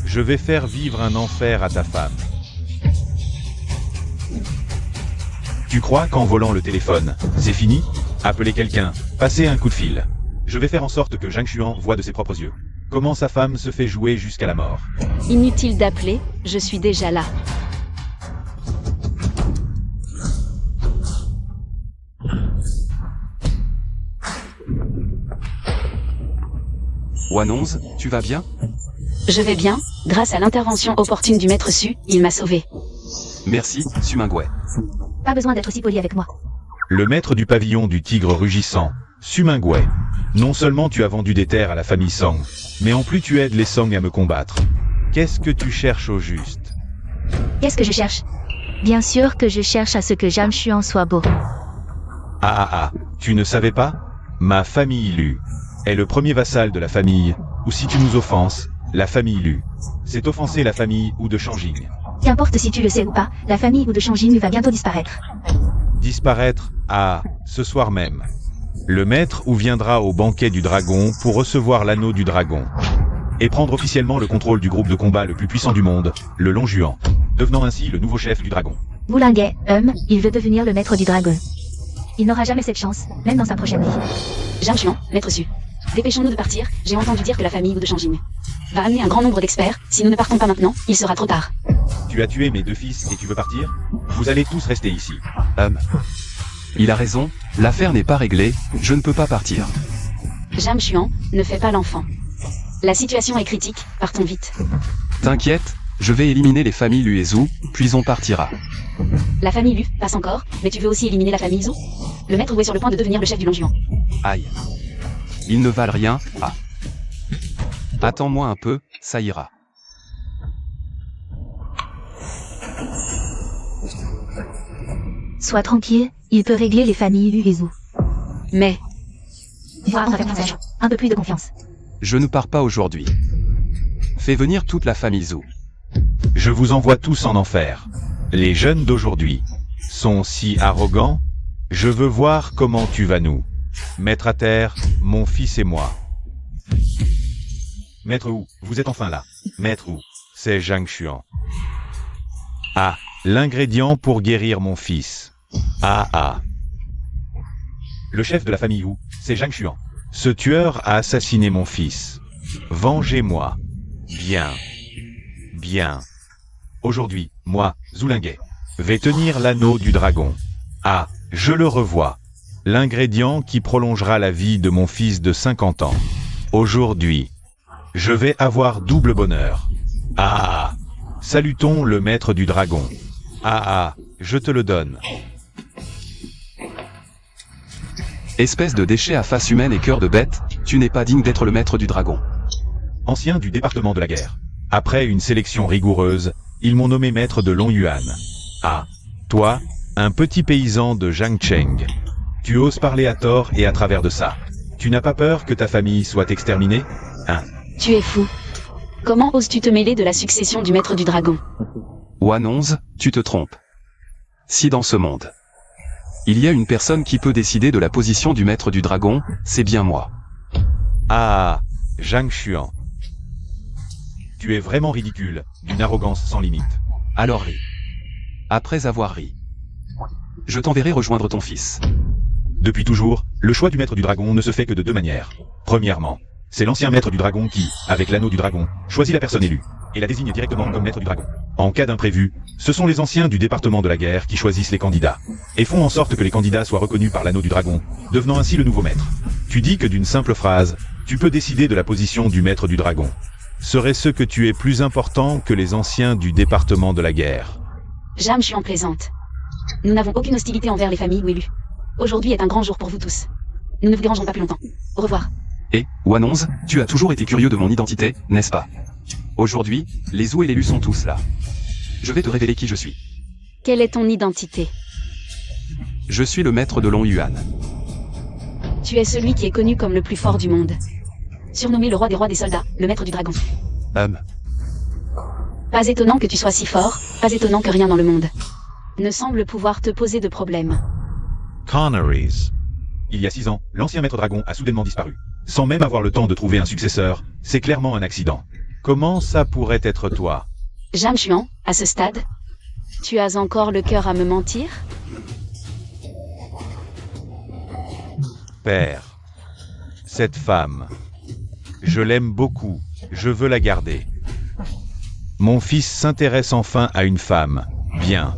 Je vais faire vivre un enfer à ta femme. Tu crois qu'en volant le téléphone, c'est fini? Appelez quelqu'un, passez un coup de fil. Je vais faire en sorte que Zhang Xuan voie de ses propres yeux comment sa femme se fait jouer jusqu'à la mort. Inutile d'appeler, je suis déjà là. Wanonze, tu vas bien? Je vais bien, grâce à l'intervention opportune du maître Su, il m'a sauvé. Merci, Sumingwei. Pas besoin d'être aussi poli avec moi. Le maître du pavillon du tigre rugissant, Sumingwei. Non seulement tu as vendu des terres à la famille Song, mais en plus tu aides les Song à me combattre. Qu'est-ce que tu cherches au juste? Qu'est-ce que je cherche? Bien sûr que je cherche à ce que Zhang Xuan soit beau. Tu ne savais pas? Ma famille Lu est le premier vassal de la famille, ou si tu nous offenses, la famille Lu. C'est offenser la famille ou de Changjing. Qu'importe si tu le sais ou pas, la famille ou de Changjing va bientôt disparaître. Disparaître? Ce soir même. Le maître ou viendra au banquet du dragon pour recevoir l'anneau du dragon. Et prendre officiellement le contrôle du groupe de combat le plus puissant du monde, le Long Juan, devenant ainsi le nouveau chef du dragon. Boulinguet, il veut devenir le maître du dragon. Il n'aura jamais cette chance, même dans sa prochaine vie. Zhang Xuan, maître Su. Dépêchons-nous de partir, j'ai entendu dire que la famille ou de Changjing va amener un grand nombre d'experts, si nous ne partons pas maintenant, il sera trop tard. Tu as tué mes 2 fils et tu veux partir? Vous allez tous rester ici. Il a raison, l'affaire n'est pas réglée, je ne peux pas partir. Zhang Xuan, ne fais pas l'enfant. La situation est critique, partons vite. T'inquiète, je vais éliminer les familles Lu et Zhou, puis on partira. La famille Lu, passe encore, mais tu veux aussi éliminer la famille Zhou? Le maître Wu est sur le point de devenir le chef du Long Juan. Aïe. Ils ne valent rien, Attends-moi un peu, ça ira. Sois tranquille, il peut régler les familles Lu et Zhu. Mais, Voir à travers ton visage. Un peu plus de confiance. Je ne pars pas aujourd'hui. Fais venir toute la famille Zhu. Je vous envoie tous en enfer. Les jeunes d'aujourd'hui sont si arrogants. Je veux voir comment tu vas nous mettre à terre, mon fils et moi. Maître Wu, vous êtes enfin là. Maître Wu, c'est Zhang Xuan. Ah, l'ingrédient pour guérir mon fils. Ah. Le chef de la famille Wu, c'est Zhang Xuan. Ce tueur a assassiné mon fils. Vengez-moi. Bien. Aujourd'hui, moi, Zhu Linguet, vais tenir l'anneau du dragon. Ah, je le revois. L'ingrédient qui prolongera la vie de mon fils de 50 ans. Aujourd'hui, je vais avoir double bonheur. Ah, salutons le maître du dragon. Ah, je te le donne. Espèce de déchet à face humaine et cœur de bête, tu n'es pas digne d'être le maître du dragon. Ancien du département de la guerre. Après une sélection rigoureuse, ils m'ont nommé maître de Longyuan. Ah, toi, un petit paysan de Jiangcheng. Tu oses parler à tort et à travers de ça. Tu n'as pas peur que ta famille soit exterminée? Hein? tu es fou. Comment oses-tu te mêler de la succession du maître du dragon? Wan 11, tu te trompes. Si dans ce monde, il y a une personne qui peut décider de la position du maître du dragon, c'est bien moi. Ah, Zhang Xuan. Tu es vraiment ridicule, d'une arrogance sans limite. Alors ris. Après avoir ri, je t'enverrai rejoindre ton fils. Depuis toujours, le choix du maître du dragon ne se fait que de deux manières. Premièrement, c'est l'ancien maître du dragon qui, avec l'anneau du dragon, choisit la personne élue, et la désigne directement comme maître du dragon. En cas d'imprévu, ce sont les anciens du département de la guerre qui choisissent les candidats, et font en sorte que les candidats soient reconnus par l'anneau du dragon, devenant ainsi le nouveau maître. Tu dis que d'une simple phrase, tu peux décider de la position du maître du dragon. Serait-ce que tu es plus important que les anciens du département de la guerre? Zhang Xuan plaisante. Nous n'avons aucune hostilité envers les familles Wu. Aujourd'hui est un grand jour pour vous tous. Nous ne vous dérangerons pas plus longtemps. Au revoir. Et, Wan 11, tu as toujours été curieux de mon identité, n'est-ce pas? Aujourd'hui, les Zhu et les Lu sont tous là. Je vais te révéler qui je suis. Quelle est ton identité? Je suis le maître de Longyuan. Tu es celui qui est connu comme le plus fort du monde. Surnommé le roi des soldats, le maître du dragon. Pas étonnant que tu sois si fort, pas étonnant que rien dans le monde ne semble pouvoir te poser de problème. Conneries. Il y a 6 ans, l'ancien maître dragon a soudainement disparu. Sans même avoir le temps de trouver un successeur, c'est clairement un accident. Comment ça pourrait être toi? Zhang Xuan, à ce stade, tu as encore le cœur à me mentir? Père. Cette femme. Je l'aime beaucoup, je veux la garder. Mon fils s'intéresse enfin à une femme. Bien.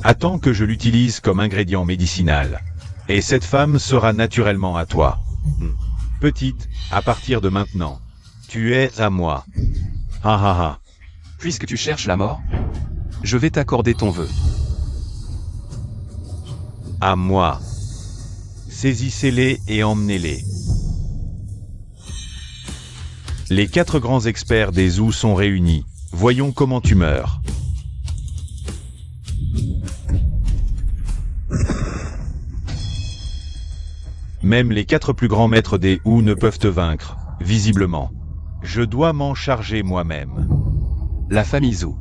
Attends que je l'utilise comme ingrédient médicinal. Et cette femme sera naturellement à toi. Petite, à partir de maintenant, tu es à moi. Ha ha ha. Puisque tu cherches la mort, je vais t'accorder ton vœu. À moi. Saisissez-les et emmenez-les. Les 4 grands experts des Zhu sont réunis. Voyons comment tu meurs. Même les 4 plus grands maîtres des Wu ne peuvent te vaincre, visiblement. Je dois m'en charger moi-même. La famille Zhu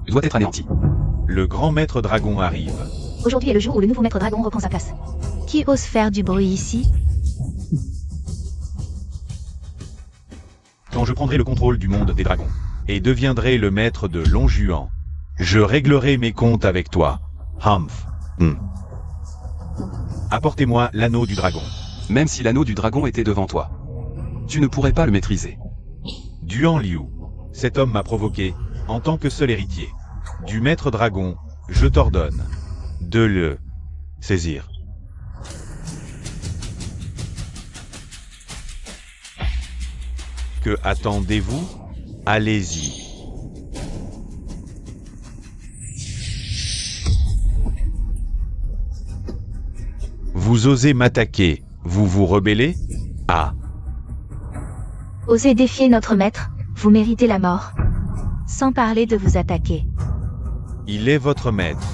doit être anéantie. Le grand maître dragon arrive. Aujourd'hui est le jour où le nouveau maître dragon reprend sa place. Qui ose faire du bruit ici? Quand je prendrai le contrôle du monde des dragons, et deviendrai le maître de Longyuan, je réglerai mes comptes avec toi. Humph. Apportez-moi l'anneau du dragon. Même si l'anneau du dragon était devant toi, tu ne pourrais pas le maîtriser. Duan Liu. Cet homme m'a provoqué, en tant que seul héritier. Du maître dragon, je t'ordonne de le saisir. Que attendez-vous? Allez-y. Vous osez m'attaquer, vous vous rebellez? Ah. Osez défier notre maître, vous méritez la mort. Sans parler de vous attaquer. Il est votre maître.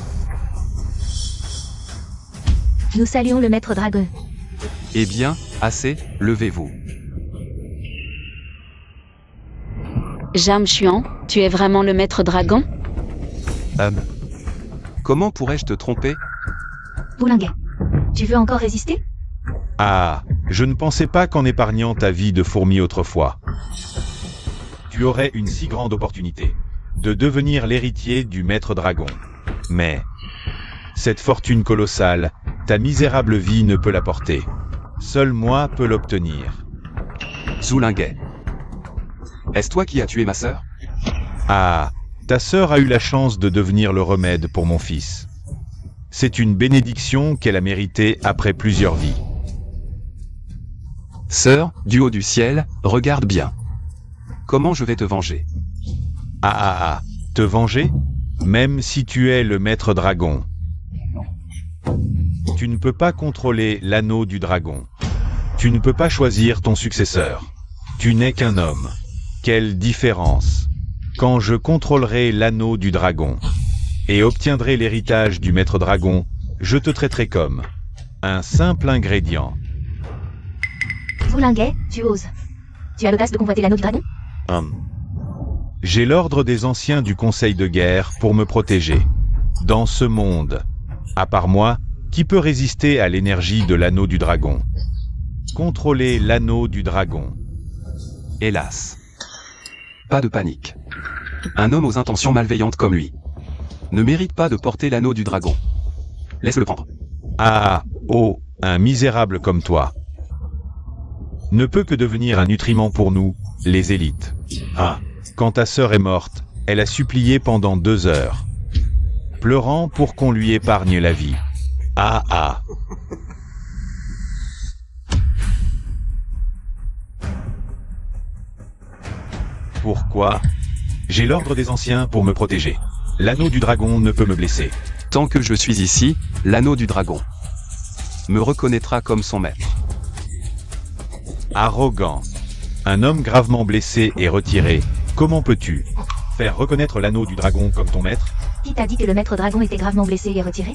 Nous saluons le maître dragon. Eh bien, assez, levez-vous. Jam Xuan, tu es vraiment le maître dragon? Comment pourrais-je te tromper? Bourlinguet. Tu veux encore résister? Ah, je ne pensais pas qu'en épargnant ta vie de fourmi autrefois, tu aurais une si grande opportunité de devenir l'héritier du maître dragon. Mais cette fortune colossale, ta misérable vie ne peut la porter. Seul moi peux l'obtenir. Zoulinguet. Est-ce toi qui as tué ma sœur? Ah, ta sœur a eu la chance de devenir le remède pour mon fils. C'est une bénédiction qu'elle a méritée après plusieurs vies. Sœur, du haut du ciel, regarde bien. Comment je vais te venger? Te venger? Même si tu es le maître dragon. Tu ne peux pas contrôler l'anneau du dragon. Tu ne peux pas choisir ton successeur. Tu n'es qu'un homme. Quelle différence! Quand je contrôlerai l'anneau du dragon et obtiendrai l'héritage du maître dragon, je te traiterai comme un simple ingrédient. Bourlinguet, tu oses. Tu as l'audace de convoiter l'anneau du dragon? J'ai l'ordre des anciens du conseil de guerre pour me protéger. Dans ce monde, à part moi, qui peut résister à l'énergie de l'anneau du dragon? Contrôler l'anneau du dragon. Hélas. Pas de panique. Un homme aux intentions malveillantes comme lui ne mérite pas de porter l'anneau du dragon. Laisse-le prendre. Un misérable comme toi ne peut que devenir un nutriment pour nous, les élites. Quand ta sœur est morte, elle a supplié pendant 2 heures, pleurant pour qu'on lui épargne la vie. Pourquoi? J'ai l'ordre des anciens pour me protéger. L'anneau du dragon ne peut me blesser. Tant que je suis ici, l'anneau du dragon me reconnaîtra comme son maître. Arrogant. Un homme gravement blessé et retiré. Comment peux-tu faire reconnaître l'anneau du dragon comme ton maître? Qui t'a dit que le maître dragon était gravement blessé et retiré?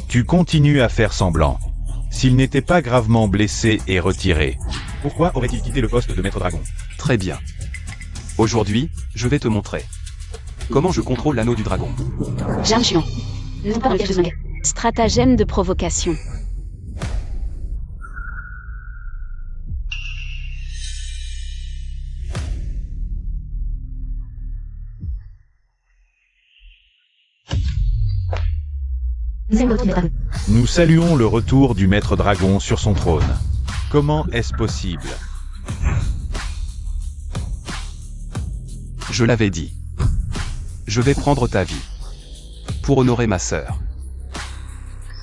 Tu continues à faire semblant. S'il n'était pas gravement blessé et retiré, pourquoi aurait-il quitté le poste de maître dragon? Très bien. Aujourd'hui, je vais te montrer comment je contrôle l'anneau du dragon. Jam Xuan. Non pas dans le piège de Zoulinguet. Stratagème de provocation. Nous allons retrouver dragon. Nous saluons le retour du maître dragon sur son trône. Comment est-ce possible? Je l'avais dit. Je vais prendre ta vie pour honorer ma sœur.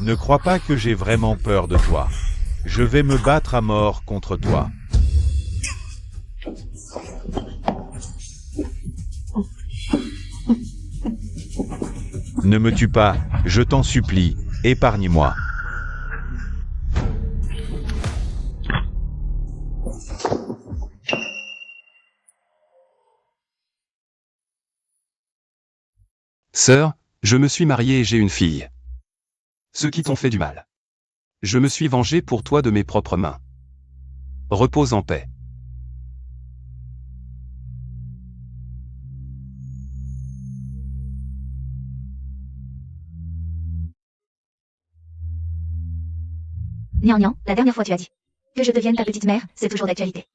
Ne crois pas que j'ai vraiment peur de toi. Je vais me battre à mort contre toi. Ne me tue pas, je t'en supplie, épargne-moi. Sœur, je me suis marié et j'ai une fille. Ceux qui t'ont fait du mal. Je me suis vengé pour toi de mes propres mains. Repose en paix. Nian, la dernière fois tu as dit que je devienne ta petite mère, c'est toujours d'actualité.